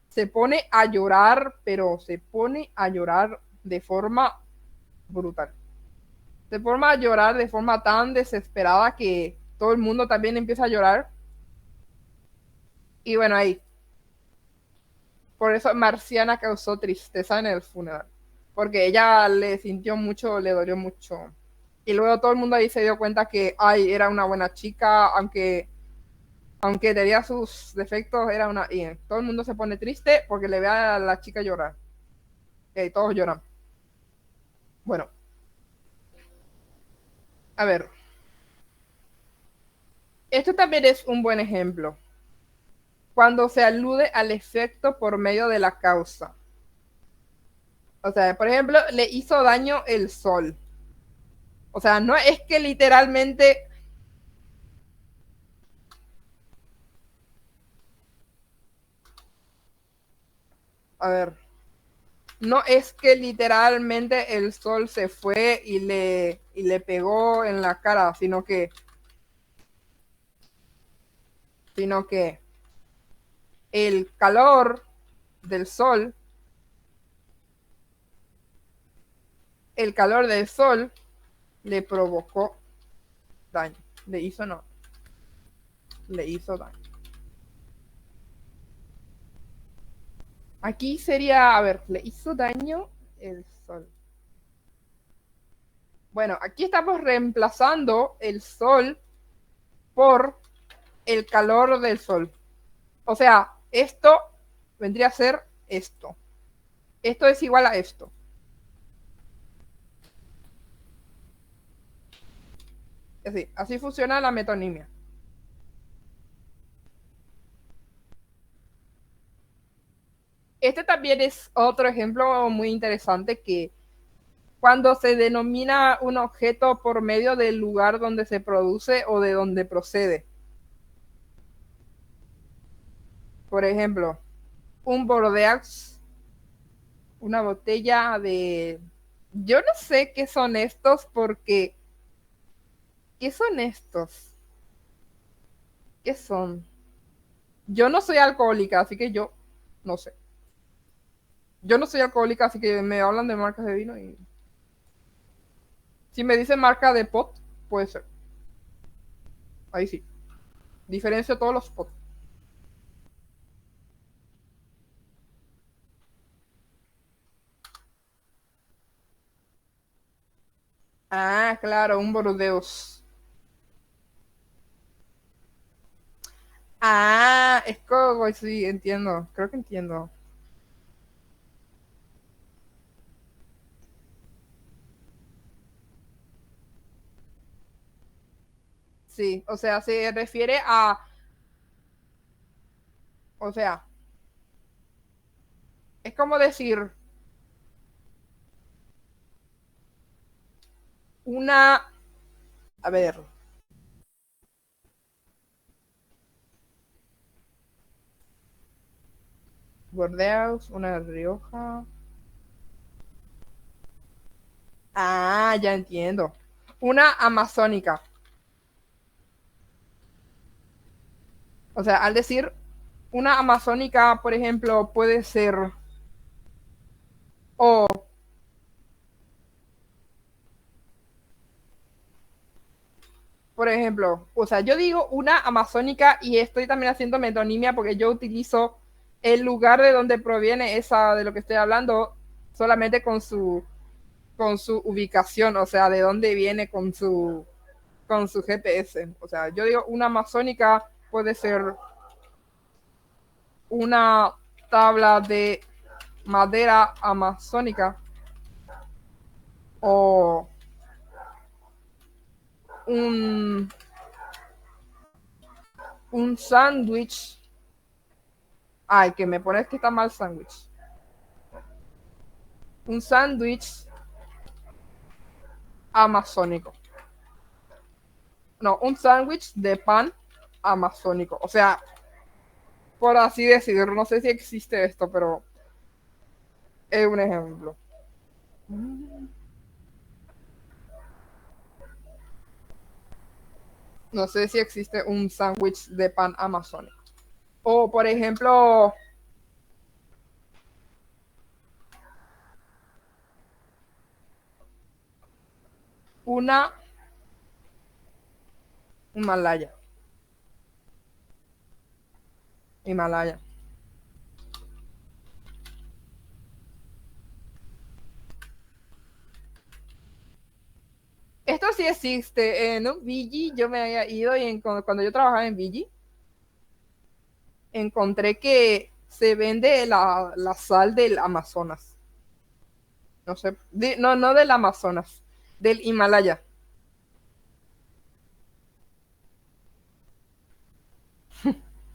S1: se pone a llorar, pero se pone a llorar de forma brutal. Se pone a llorar de forma tan desesperada que todo el mundo también empieza a llorar. Y bueno, ahí. Por eso Marciana causó tristeza en el funeral. Porque ella le sintió mucho, le dolió mucho. Y luego todo el mundo ahí se dio cuenta que, ay, era una buena chica, aunque tenía sus defectos, era una. Y todo el mundo se pone triste porque le ve a la chica llorar. Y todos lloran. Bueno, a ver. Esto también es un buen ejemplo. Cuando se alude al efecto por medio de la causa. O sea, por ejemplo, le hizo daño el sol. O sea, no es que literalmente. A ver. No es que literalmente el sol se fue y le pegó en la cara, sino que el calor del sol, el calor del sol le provocó daño. Le hizo no, le hizo daño. Aquí sería, a ver, le hizo daño el sol. Bueno, aquí estamos reemplazando el sol por el calor del sol. O sea, esto vendría a ser esto. Esto es igual a esto. Así funciona la metonimia. Este también es otro ejemplo muy interesante que cuando se denomina un objeto por medio del lugar donde se produce o de donde procede. Por ejemplo, un Bordeaux, una botella de. Yo no sé qué son estos porque. ¿Qué son estos? ¿Qué son? Yo no soy alcohólica, así que yo no sé. Yo no soy alcohólica, así que me hablan de marcas de vino y. Si me dicen marca de pot, puede ser. Ahí sí. Diferencio todos los pots. Ah, claro, un Bordeaux. Ah, es como, sí, entiendo. Creo que entiendo. Sí, o sea, se refiere a, o sea, es como decir una, a ver, Bordeaux, una Rioja. Ah, ya entiendo. Una amazónica. O sea, al decir una amazónica, por ejemplo, puede ser, o, por ejemplo, o sea, yo digo una amazónica y estoy también haciendo metonimia porque yo utilizo el lugar de donde proviene esa de lo que estoy hablando solamente con su ubicación, o sea, de dónde viene con su GPS. O sea, yo digo una amazónica puede ser una tabla de madera amazónica o un, un sándwich. Ay, que me pones que está mal sándwich. Un sándwich amazónico. No, un sándwich de pan amazónico. O sea, por así decirlo, no sé si existe esto, pero es un ejemplo. No sé si existe un sándwich de pan amazónico. O, por ejemplo, una Himalaya. Himalaya. Esto sí existe. En un Vigi yo me había ido y cuando yo trabajaba en Vigi, encontré que se vende la sal del Amazonas. No sé, no, no del Amazonas, del Himalaya.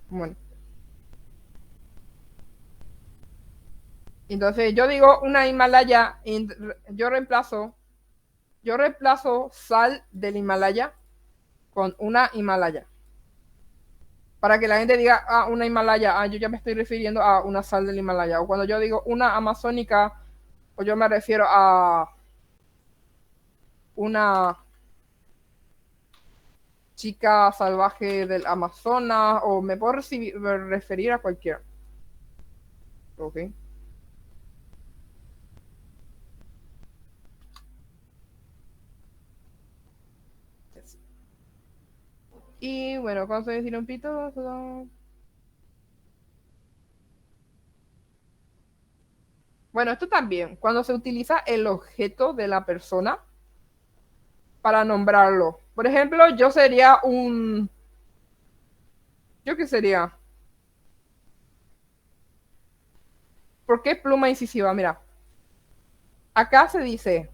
S1: Bueno, entonces yo digo una Himalaya, yo reemplazo sal del Himalaya con una Himalaya. Para que la gente diga, ah, una Himalaya, ah, yo ya me estoy refiriendo a una sal del Himalaya. O cuando yo digo una amazónica, o yo me refiero a una chica salvaje del Amazonas, o me puedo referir a cualquiera. Ok. Y bueno, cuando se decir un pito, bueno, esto también, cuando se utiliza el objeto de la persona para nombrarlo. Por ejemplo, yo sería un, ¿yo qué sería? ¿Por qué pluma incisiva? Mira, acá se dice,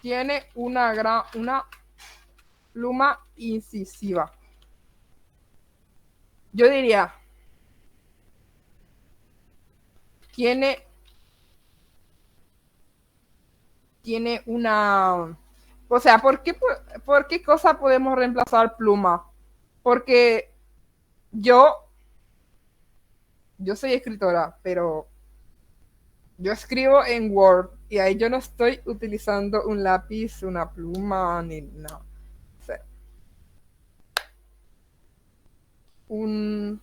S1: tiene una pluma incisiva. Yo diría, tiene, tiene una, o sea, por qué cosa podemos reemplazar pluma? Porque yo, yo soy escritora, pero yo escribo en Word y ahí yo no estoy utilizando un lápiz, una pluma, ni nada. O sea, un...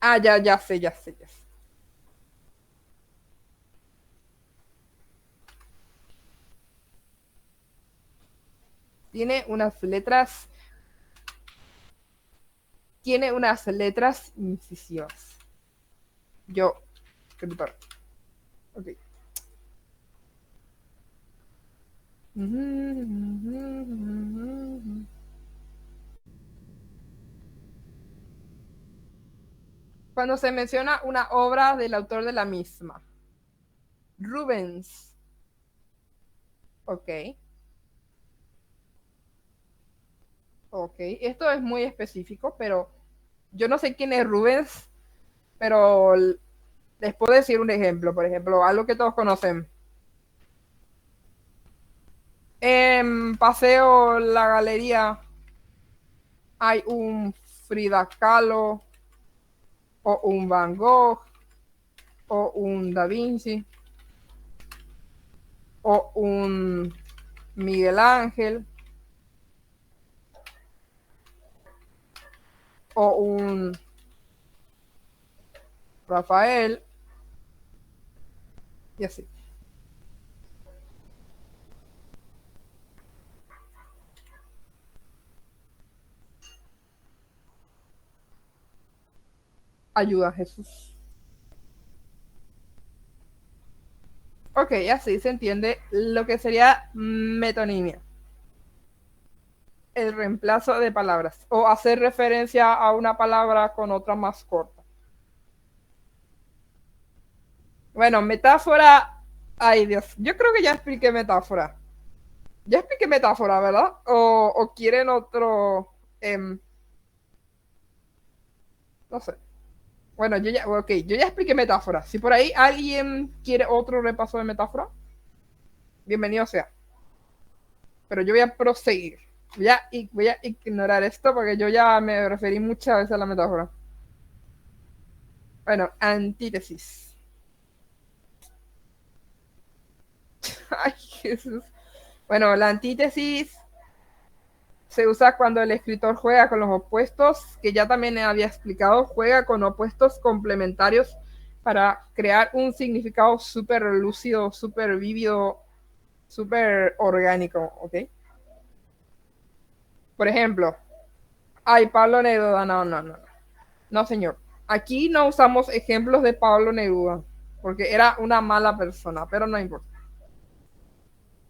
S1: Ah, ya sé, ya sé, ya sé. Tiene unas letras, tiene unas letras incisivas. Yo, escritor. Ok. Cuando se menciona una obra del autor de la misma. Rubens. Ok. Ok. Esto es muy específico, pero yo no sé quién es Rubens, pero les puedo decir un ejemplo. Por ejemplo, algo que todos conocen. En Paseo La Galería hay un Frida Kahlo o un Van Gogh o un Da Vinci o un Miguel Ángel o un Rafael y así. Ayuda, Jesús. Ok, así se entiende lo que sería metonimia. El reemplazo de palabras o hacer referencia a una palabra con otra más corta. Bueno, metáfora. Ay, Dios. Yo creo que ya expliqué metáfora. Ya expliqué metáfora, ¿verdad? O quieren otro. No sé. Bueno, yo ya expliqué metáfora. Si por ahí alguien quiere otro repaso de metáfora, bienvenido sea. Pero yo voy a proseguir. Voy a ignorar esto porque yo ya me referí muchas veces a la metáfora. Bueno, antítesis. Ay, Jesús. Bueno, la antítesis se usa cuando el escritor juega con los opuestos, que ya también había explicado, juega con opuestos complementarios para crear un significado súper lúcido, súper vívido, súper orgánico, ¿ok? Por ejemplo, ay, Pablo Neruda, no. No, señor. Aquí no usamos ejemplos de Pablo Neruda, porque era una mala persona, pero no importa.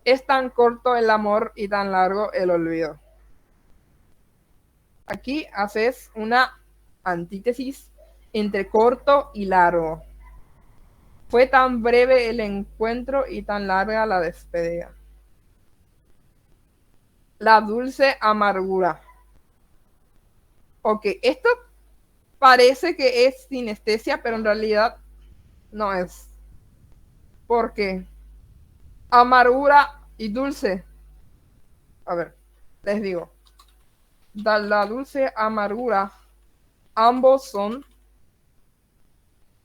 S1: Es tan corto el amor y tan largo el olvido. Aquí haces una antítesis entre corto y largo. Fue tan breve el encuentro y tan larga la despedida. La dulce amargura. Ok, esto parece que es sinestesia, pero en realidad no es. ¿Por qué? Amargura y dulce. A ver, les digo. La dulce amargura. Ambos son.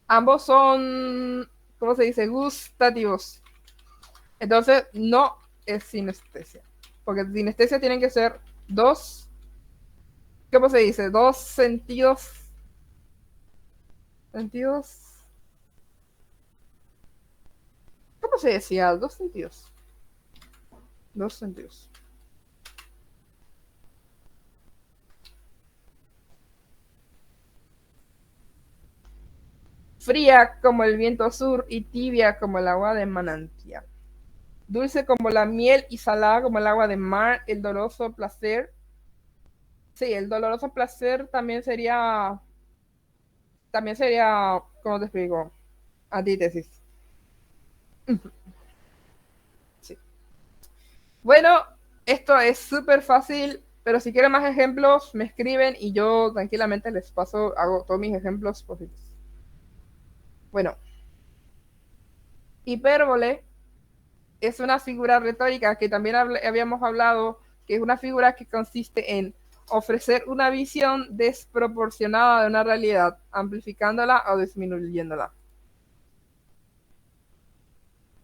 S1: Ambos son. ¿Cómo se dice? Gustativos. Entonces, no es sinestesia. Porque sinestesia tienen que ser dos. ¿Cómo se dice? Dos sentidos. Sentidos. ¿Cómo se decía? Dos sentidos. Dos sentidos. Fría como el viento sur y tibia como el agua de manantial. Dulce como la miel y salada como el agua de mar, el doloroso placer. Sí, el doloroso placer también sería, ¿cómo te explico? Antítesis. Sí. Bueno, esto es súper fácil, pero si quieren más ejemplos, me escriben y yo tranquilamente les paso, hago todos mis ejemplos posibles. Bueno, hipérbole es una figura retórica que también habíamos hablado, que es una figura que consiste en ofrecer una visión desproporcionada de una realidad, amplificándola o disminuyéndola.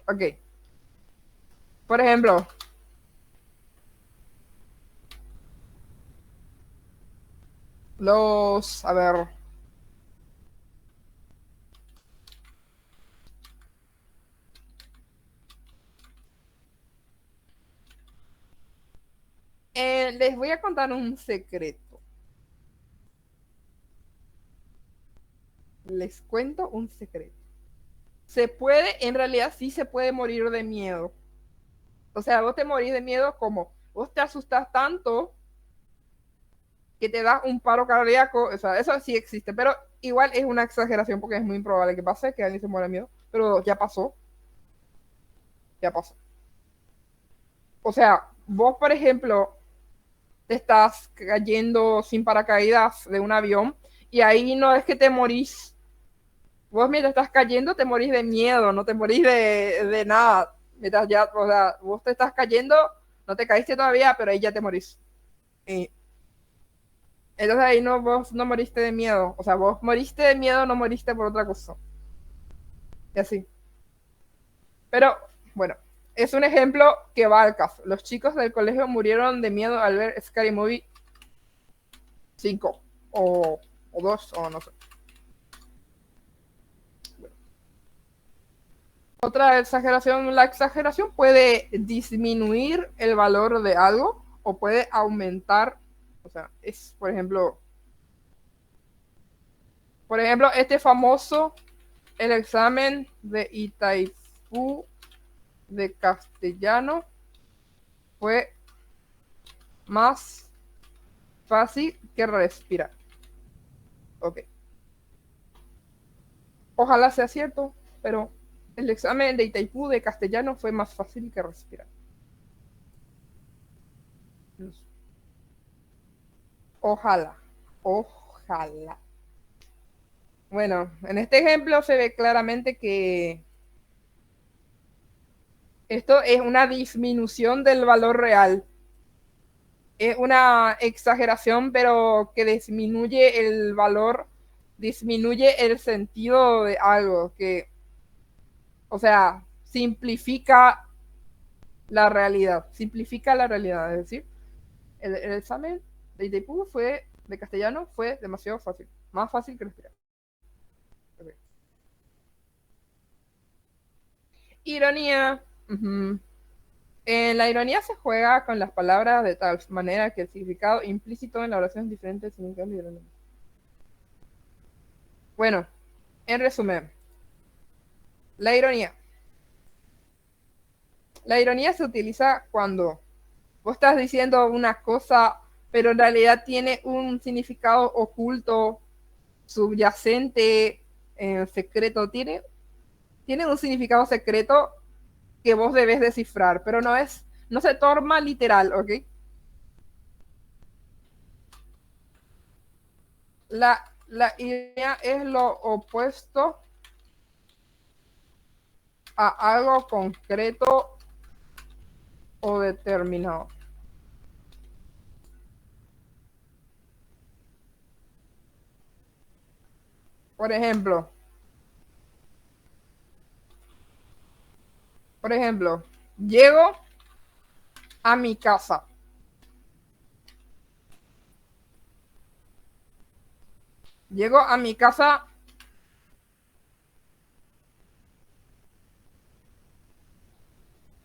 S1: Ok. Por ejemplo, a ver, les voy a contar un secreto. Les cuento un secreto. Se puede, en realidad sí se puede morir de miedo. O sea, vos te morís de miedo como vos te asustas tanto que te da un paro cardíaco. O sea, eso sí existe, pero igual es una exageración porque es muy improbable que pase, que alguien se muera de miedo. Pero ya pasó, ya pasó. O sea, vos, por ejemplo, te estás cayendo sin paracaídas de un avión y ahí no es que te morís. Vos mientras estás cayendo te morís de miedo, no te morís de nada. Mientras ya, o sea, vos te estás cayendo, no te caíste todavía, pero ahí ya te morís. Y entonces ahí no, vos no moriste de miedo. O sea, vos moriste de miedo, no moriste por otra cosa. Y así. Pero, bueno, es un ejemplo que va al caso. Los chicos del colegio murieron de miedo al ver Scary Movie 5 o 2 o no sé. Otra exageración, la exageración puede disminuir el valor de algo o puede aumentar, o sea, es, por ejemplo, este famoso, el examen de Itaipú de castellano fue más fácil que respirar. Ok. Ojalá sea cierto, pero el examen de Itaipú de castellano fue más fácil que respirar. Ojalá, ojalá. Bueno, en este ejemplo se ve claramente que esto es una disminución del valor real. Es una exageración, pero que disminuye el valor, disminuye el sentido de algo, que, o sea, simplifica la realidad. Es decir, el examen de Itaipú fue, de castellano fue demasiado fácil, más fácil que respirar. Okay. Ironía. Uh-huh. En la ironía se juega con las palabras de tal manera que el significado implícito en la oración es diferente del significado de ironía. Bueno, en resumen, la ironía. La ironía se utiliza cuando vos estás diciendo una cosa, pero en realidad tiene un significado oculto, subyacente, secreto. Tiene un significado secreto que vos debes descifrar, pero no se toma literal, ¿ok? La ironía es lo opuesto a algo concreto o determinado. Por ejemplo, llego a mi casa. Llego a mi casa.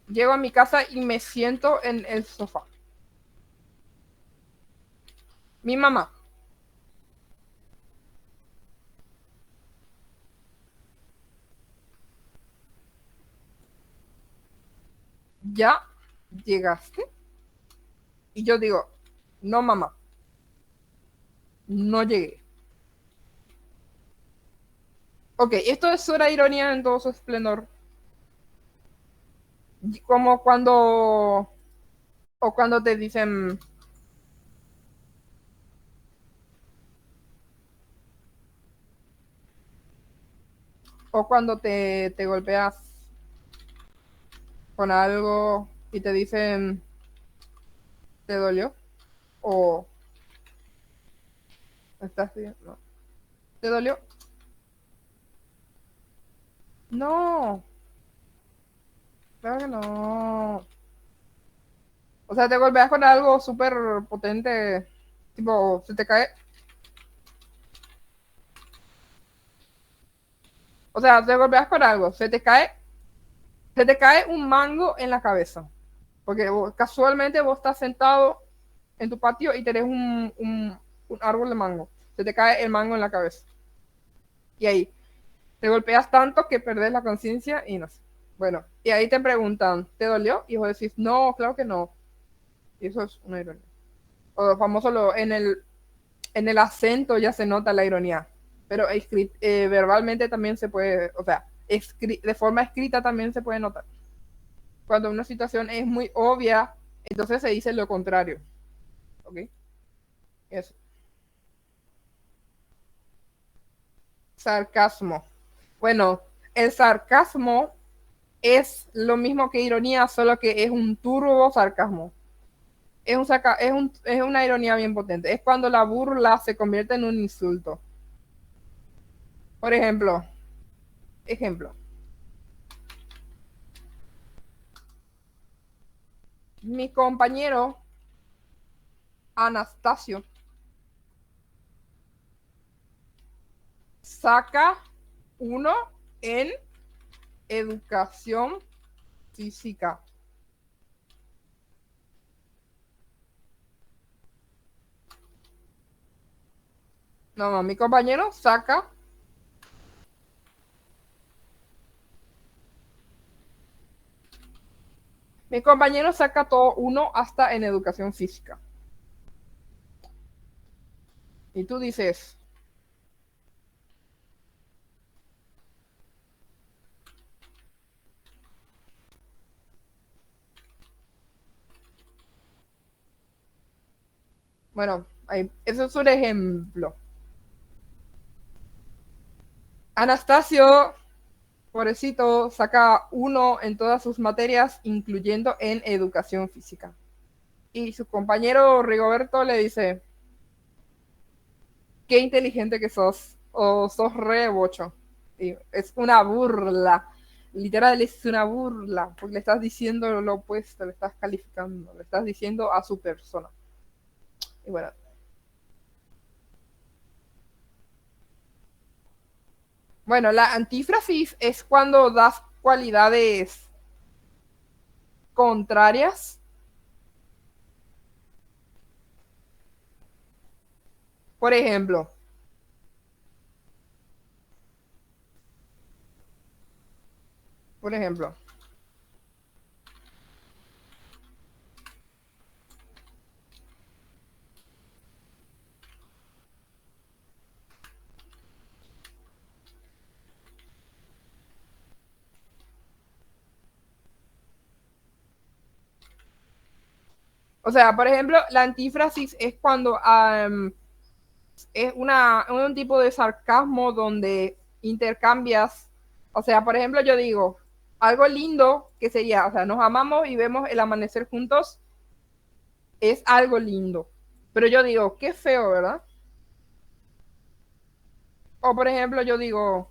S1: Llego a mi casa y me siento en el sofá. Mi mamá ¿ya llegaste? Y yo digo, no, mamá, no llegué. Ok, esto es una ironía en todo su esplendor. Como cuando te dicen, o cuando te golpeas con algo y te dicen, ¿te dolió? O estás bien, no. ¿Te dolió? No, claro que no. O sea, te golpeas con algo súper potente, tipo, se te cae. O sea, te golpeas con algo, se te cae un mango en la cabeza. Porque casualmente vos estás sentado en tu patio y tenés un árbol de mango. Se te cae el mango en la cabeza. Y ahí te golpeas tanto que perdés la conciencia y no sé. Bueno, y ahí te preguntan, ¿te dolió? Y vos decís, no, claro que no. Y eso es una ironía. O famoso en el acento ya se nota la ironía, pero verbalmente también se puede, o sea, de forma escrita también se puede notar. Cuando una situación es muy obvia, entonces se dice lo contrario. ¿Ok? Eso. Sarcasmo. Bueno, el sarcasmo es lo mismo que ironía, solo que es un turbo sarcasmo. Es una ironía bien potente. Es cuando la burla se convierte en un insulto. Por ejemplo, mi compañero Anastasio saca uno en educación física. No, no, mi compañero saca. Mi compañero saca todo uno hasta en educación física. Y tú dices, bueno, eso es un ejemplo. Anastasio, pobrecito, saca uno en todas sus materias, incluyendo en educación física. Y su compañero Rigoberto le dice, qué inteligente que sos, o sos re bocho. Y es una burla, literal es una burla, porque le estás diciendo lo opuesto, le estás calificando, le estás diciendo a su persona. Y bueno, la antífrasis es cuando das cualidades contrarias. Por ejemplo, por ejemplo, o sea, por ejemplo, la antífrasis es cuando es un tipo de sarcasmo donde intercambias, o sea, por ejemplo, yo digo, algo lindo que sería, o sea, nos amamos y vemos el amanecer juntos, es algo lindo. Pero yo digo, qué feo, ¿verdad? O por ejemplo, yo digo,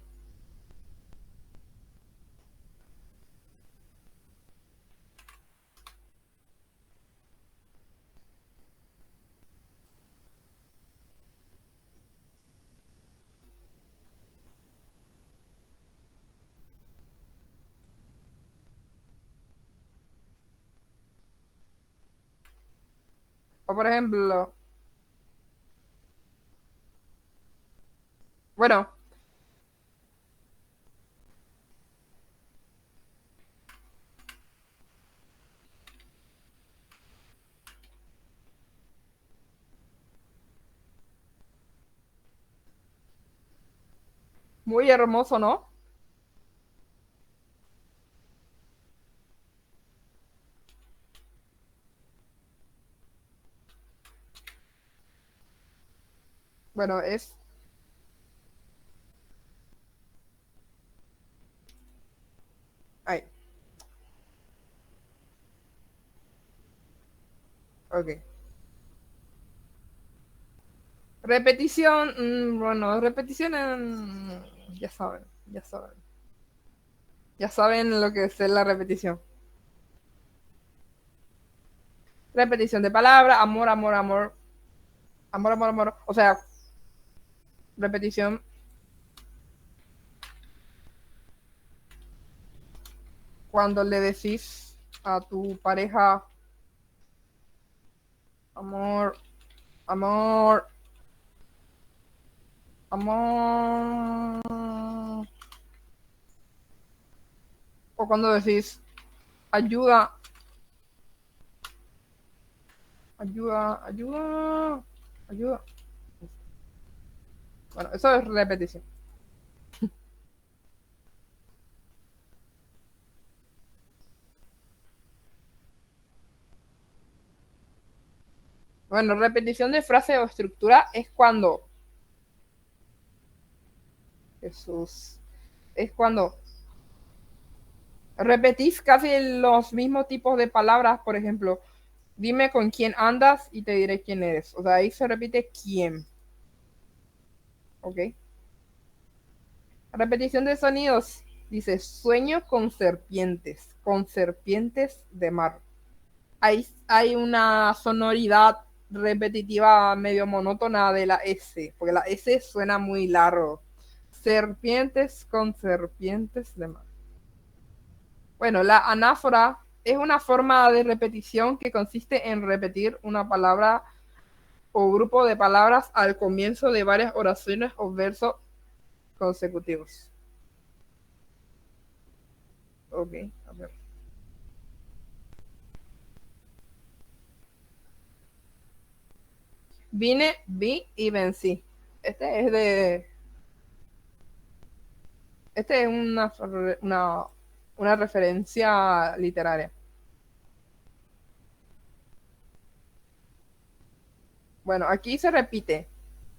S1: o por ejemplo, bueno, muy hermoso, ¿no? Bueno, ay, ok. Repetición, bueno, repetición, ya saben, ya saben. Ya saben lo que es la repetición. Repetición de palabra, amor, amor, amor, amor, amor, amor. O sea, repetición cuando le decís a tu pareja, amor, amor, amor. O cuando decís ayuda, ayuda, ayuda, ayuda. Bueno, eso es repetición. Bueno, repetición de frase o estructura es cuando, Jesús, es cuando repetís casi los mismos tipos de palabras, por ejemplo, dime con quién andas y te diré quién eres. O sea, ahí se repite quién. ¿Ok? Repetición de sonidos. Dice, sueño con serpientes de mar. Hay una sonoridad repetitiva medio monótona de la S, porque la S suena muy largo. Serpientes con serpientes de mar. Bueno, la anáfora es una forma de repetición que consiste en repetir una palabra o grupo de palabras al comienzo de varias oraciones o versos consecutivos. Ok, a ver. Vine, vi y vencí. Este es de. Este es una referencia literaria. Bueno, aquí se repite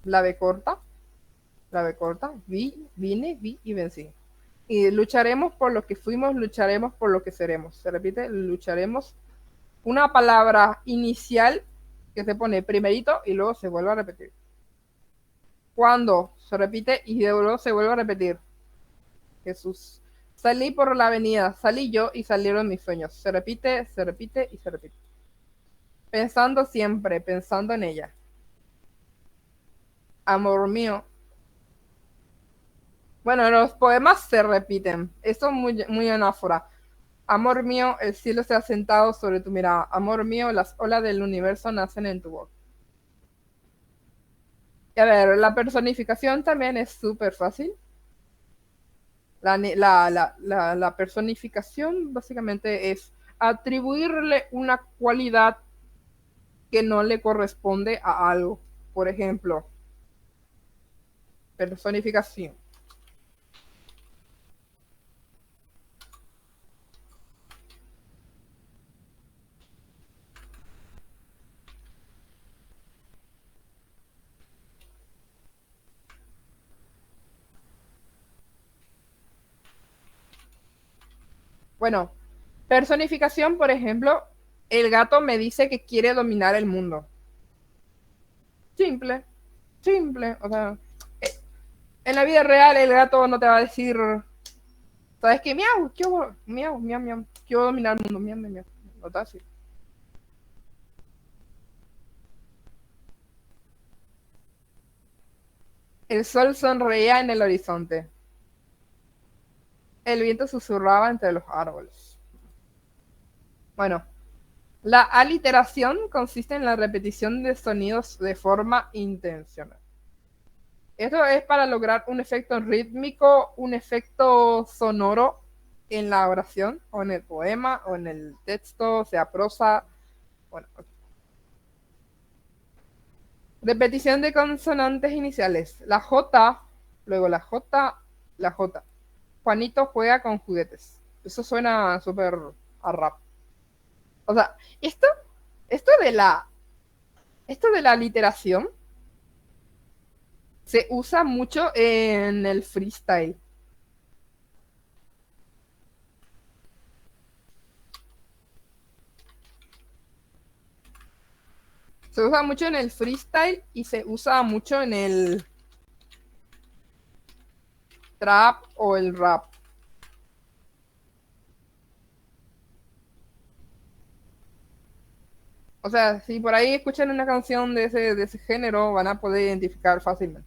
S1: la B corta, vine, vi y vencí. Y lucharemos por lo que fuimos, lucharemos por lo que seremos. Se repite, lucharemos. Una palabra inicial que se pone primerito y luego se vuelve a repetir. Cuando se repite y luego se vuelve a repetir. Jesús. Salí por la avenida, salí yo y salieron mis sueños. Se repite y se repite. Pensando siempre, pensando en ella. Amor mío. Bueno, los poemas se repiten. Eso es muy anáfora. Amor mío, el cielo se ha sentado sobre tu mirada. Amor mío, las olas del universo nacen en tu voz. Y a ver, la personificación también es súper fácil. La personificación básicamente es atribuirle una cualidad que no le corresponde a algo. Por ejemplo, personificación. Bueno, personificación, por ejemplo, el gato me dice que quiere dominar el mundo. Simple, simple. O sea, eh, en la vida real el gato no te va a decir, ¿sabes qué? Miau, miau, miau, miau, quiero dominar el mundo, miau, miau, miau. No te va a decir. El sol sonreía en el horizonte. El viento susurraba entre los árboles. Bueno, la aliteración consiste en la repetición de sonidos de forma intencional. Esto es para lograr un efecto rítmico, un efecto sonoro en la oración, o en el poema, o en el texto, sea prosa. Bueno, repetición de consonantes iniciales. La J, luego la J, la J. Juanito juega con juguetes. Eso suena súper a rap. O sea, esto esto de la literación se usa mucho en el freestyle. Se usa mucho en el freestyle y se usa mucho en el trap o el rap. O sea, si por ahí escuchan una canción de ese género, van a poder identificar fácilmente.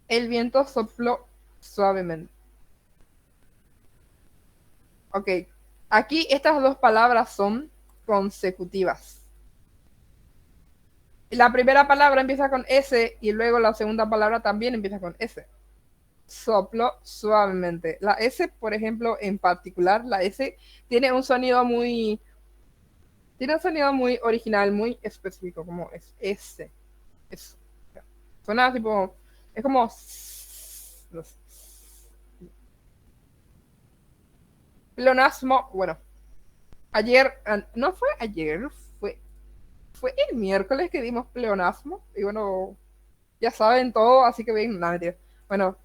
S1: El viento sopló suavemente. Ok, aquí estas dos palabras son consecutivas. La primera palabra empieza con S y luego la segunda palabra también empieza con S. Soplo suavemente. La S, por ejemplo, en particular, la S tiene un sonido muy, tiene un sonido muy original, muy específico, como es S. Es, suena tipo, es como, no sé. Pleonasmo, bueno, ayer, no fue ayer, fue, fue el miércoles que dimos pleonasmo, y bueno, ya saben todo, así que bien, nada, mentira. Bueno,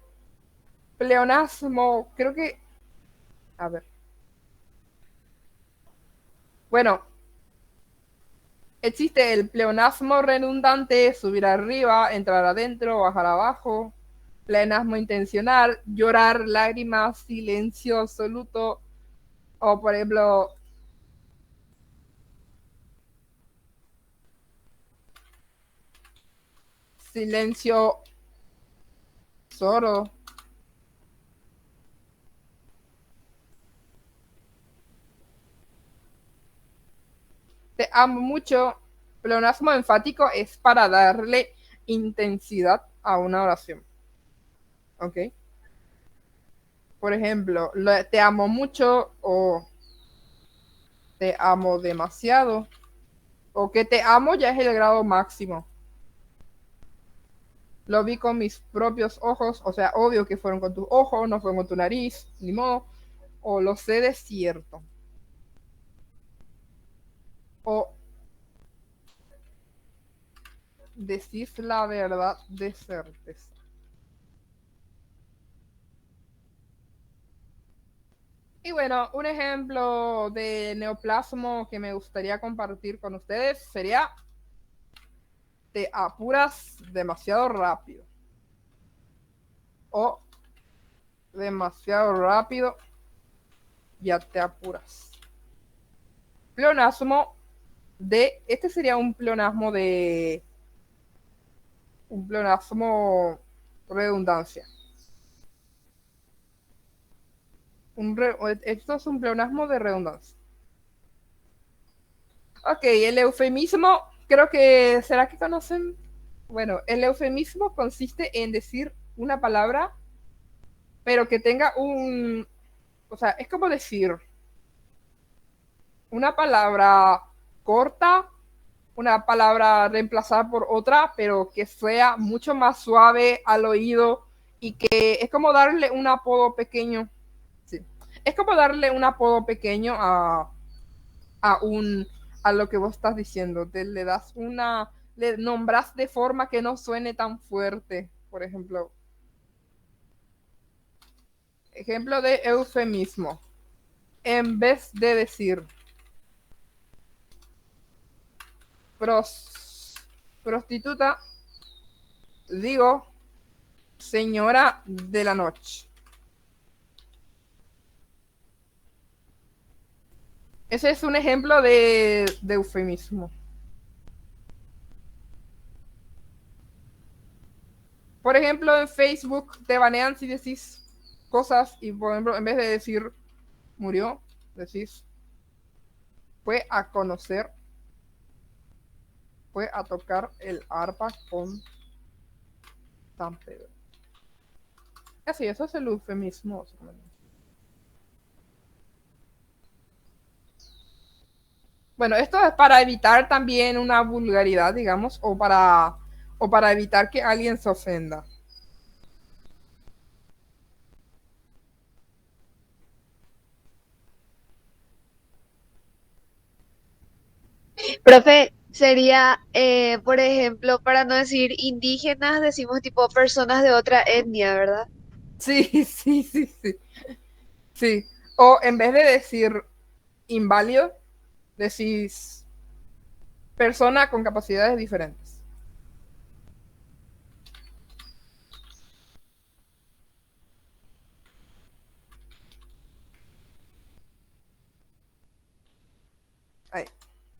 S1: pleonasmo, creo que, a ver, bueno, existe el pleonasmo redundante, subir arriba, entrar adentro, bajar abajo, pleonasmo intencional, llorar, lágrimas, silencio absoluto, o por ejemplo, silencio sordo. Te amo mucho. Pleonasmo enfático es para darle intensidad a una oración. ¿Ok? Por ejemplo, te amo mucho o te amo demasiado o que te amo ya es el grado máximo. Lo vi con mis propios ojos, o sea, obvio que fueron con tus ojos, no fueron con tu nariz, ni modo. O lo sé de cierto. O decís la verdad de certeza. Y bueno, un ejemplo de neoplasmo que me gustaría compartir con ustedes sería te apuras demasiado rápido o demasiado rápido ya te apuras. Pleonasmo este sería un pleonasmo redundancia. Esto es un pleonasmo de redundancia. Ok, el eufemismo, creo que, ¿será que conocen? Bueno, el eufemismo consiste en decir una palabra, pero que tenga o sea, es como decir una palabra corta, una palabra reemplazada por otra, pero que sea mucho más suave al oído y que es como darle un apodo pequeño. Sí. Es como darle un apodo pequeño a un a lo que vos estás diciendo. Le das le nombras de forma que no suene tan fuerte. Por ejemplo, ejemplo de eufemismo. En vez de decir prostituta, digo señora de la noche. Ese es un ejemplo de eufemismo. Por ejemplo, en Facebook te banean si decís cosas y, por ejemplo, en vez de decir murió, decís fue a conocer, fue a tocar el arpa con San Pedro. Así, eso es el eufemismo. Bueno, esto es para evitar también una vulgaridad, digamos, o para evitar que alguien se ofenda.
S2: Profe, sería, por ejemplo, para no decir indígenas, decimos tipo personas de otra etnia, ¿verdad?
S1: Sí, sí, sí, sí. Sí. O en vez de decir inválido, decís persona con capacidades diferentes. Ahí,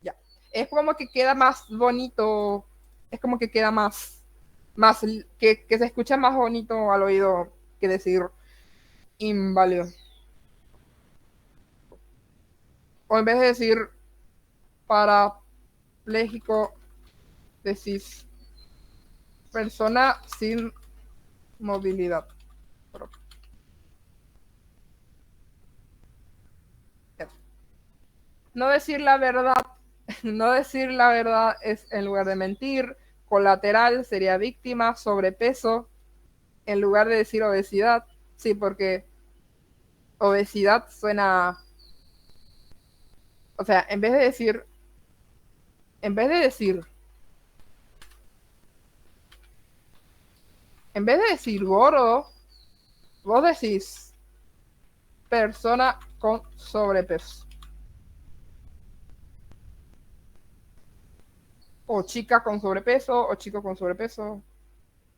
S1: ya. Es como que queda más bonito, es como que queda más que se escucha más bonito al oído que decir inválido. O en vez de decir parapléjico, decís persona sin movilidad. no decir la verdad, no decir la verdad es en lugar de mentir. Colateral sería víctima. Sobrepeso en lugar de decir obesidad. Sí, porque obesidad suena, o sea, en vez de decir, en vez de decir gordo, vos decís persona con sobrepeso. O chica con sobrepeso, o chico con sobrepeso.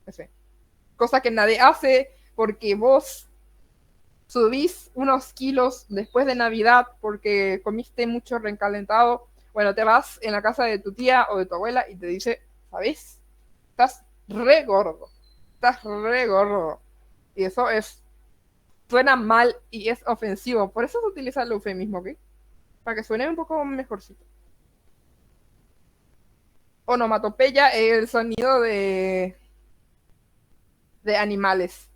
S1: Ese. Cosa que nadie hace porque vos subís unos kilos después de Navidad porque comiste mucho recalentado. Bueno, te vas en la casa de tu tía o de tu abuela y te dice, ¿sabes? Estás re gordo. Estás re gordo. Y eso es, suena mal y es ofensivo. Por eso se utiliza el eufemismo, ¿ok? Para que suene un poco mejorcito. Onomatopeya es el sonido de animales,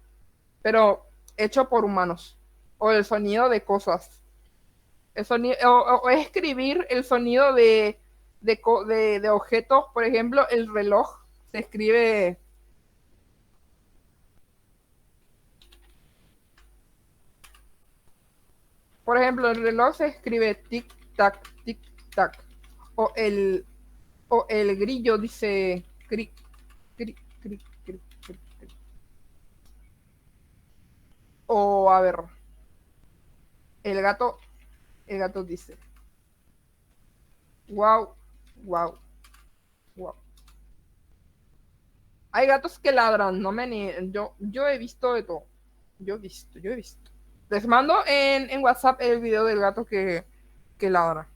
S1: pero hecho por humanos. O el sonido de cosas. El sonido, o escribir el sonido de objetos. Por ejemplo, el reloj se escribe. Por ejemplo, el reloj se escribe tic-tac, tic-tac. O el, o el grillo dice cric, cric, cric, cric, cric, cric. O a ver, el gato, el gato dice wow, wow, wow. Hay gatos que ladran, no me ni yo he visto de todo. Yo he visto. Les mando en WhatsApp el video del gato que ladra.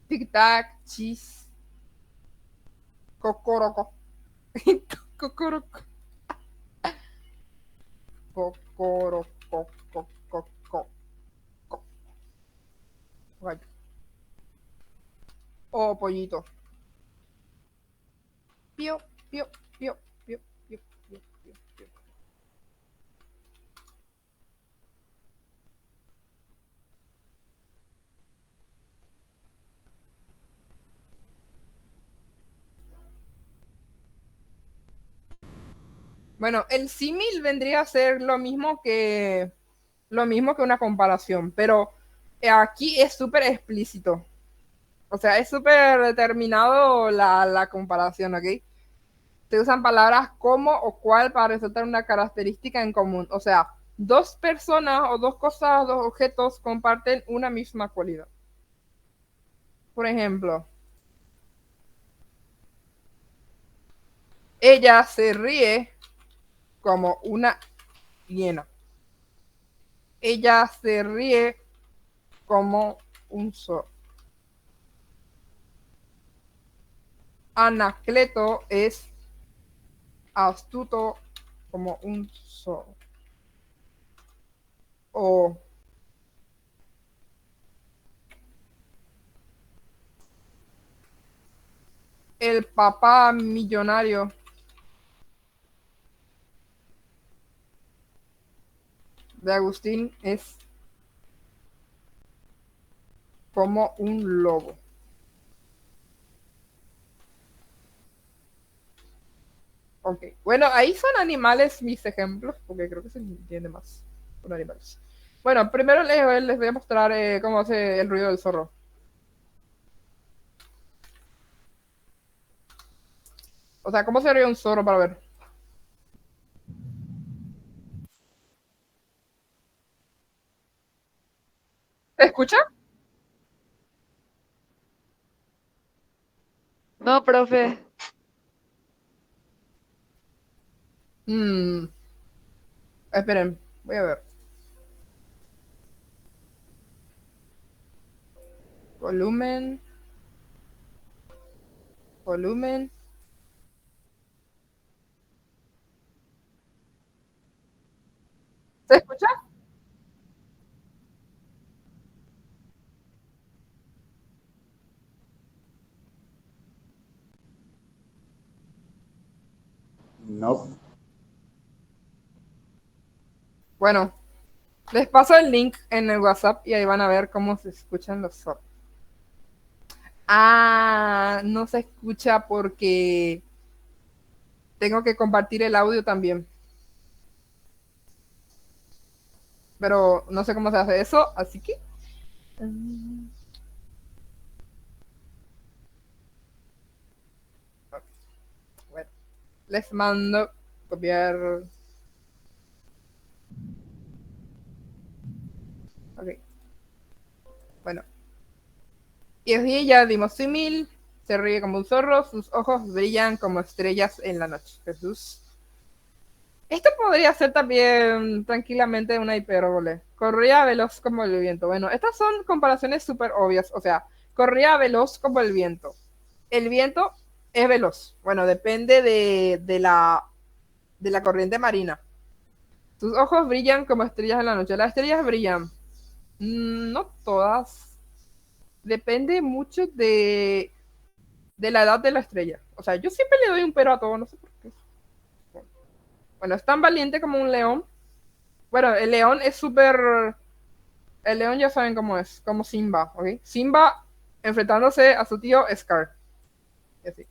S1: Tic tac, chis, cocoroco. Cocoroco. Cocoroco. Cocoroco. O pollito. Pío, pío, pío, pío, pío, pío, pío, pío. Bueno, el símil vendría a ser lo mismo que una comparación, pero aquí es súper explícito. O sea, es súper determinado la comparación, ¿ok? Se usan palabras como o cual para resaltar una característica en común. O sea, dos personas o dos cosas, dos objetos comparten una misma cualidad. Por ejemplo, ella se ríe como una hiena. Ella se ríe como un zorro. Anacleto es astuto como un zorro. O el papá millonario de Agustín es como un lobo. Ok, bueno, ahí son animales mis ejemplos, porque creo que se entiende más con animales. Bueno, primero les voy a mostrar cómo hace el ruido del zorro. O sea, cómo se ríe un zorro para ver. ¿Se escucha?
S2: No, profe.
S1: Mm, esperen, voy a ver. Volumen, volumen. ¿Se escucha?
S3: No.
S1: Bueno, les paso el link en el WhatsApp y ahí van a ver cómo se escuchan los zorros. Ah, no se escucha porque tengo que compartir el audio también. Pero no sé cómo se hace eso, así que... Bueno, les mando copiar. Ok. Bueno. Y así ya dimos símil. Se ríe como un zorro, sus ojos brillan como estrellas en la noche. Jesús. Esto podría ser también tranquilamente una hipérbole. Corría veloz como el viento. Bueno, estas son comparaciones súper obvias. O sea, corría veloz como el viento. El viento es veloz. Bueno, depende de la corriente marina. Tus ojos brillan como estrellas en la noche. Las estrellas brillan. No todas. Depende mucho de la edad de la estrella. O sea, yo siempre le doy un pero a todo, no sé por qué. Bueno, es tan valiente como un león. Bueno, el león es súper... El león ya saben cómo es, como Simba, ¿ok? Simba enfrentándose a su tío Scar. Y así.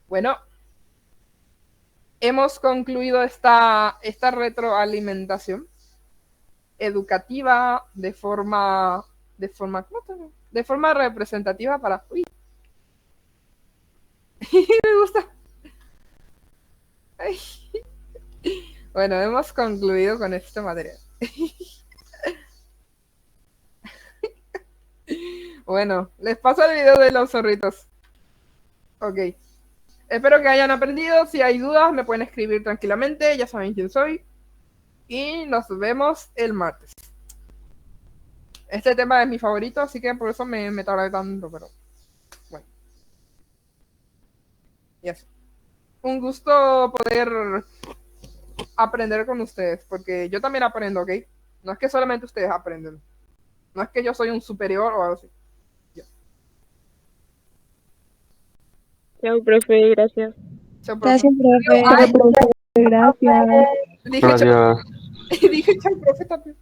S1: Bueno, hemos concluido esta retroalimentación educativa ¿cómo te llamo? De forma representativa para... Uy, me gusta. Ay. Bueno, hemos concluido con este material. Bueno, les paso el video de los zorritos. Ok. Espero que hayan aprendido. Si hay dudas, me pueden escribir tranquilamente. Ya saben quién soy. Y nos vemos el martes. Este tema es mi favorito, así que por eso me tardé tanto, pero bueno. Y eso. Un gusto poder aprender con ustedes, porque yo también aprendo, ¿ok? No es que solamente ustedes aprenden. No es que yo soy un superior o algo así. Ya.
S3: Chao, profe, gracias.
S1: Chao, profe.
S2: Gracias, profe.
S1: Ay,
S4: Gracias.
S1: dije chao,
S5: Gracias.
S1: dije chao, profe también.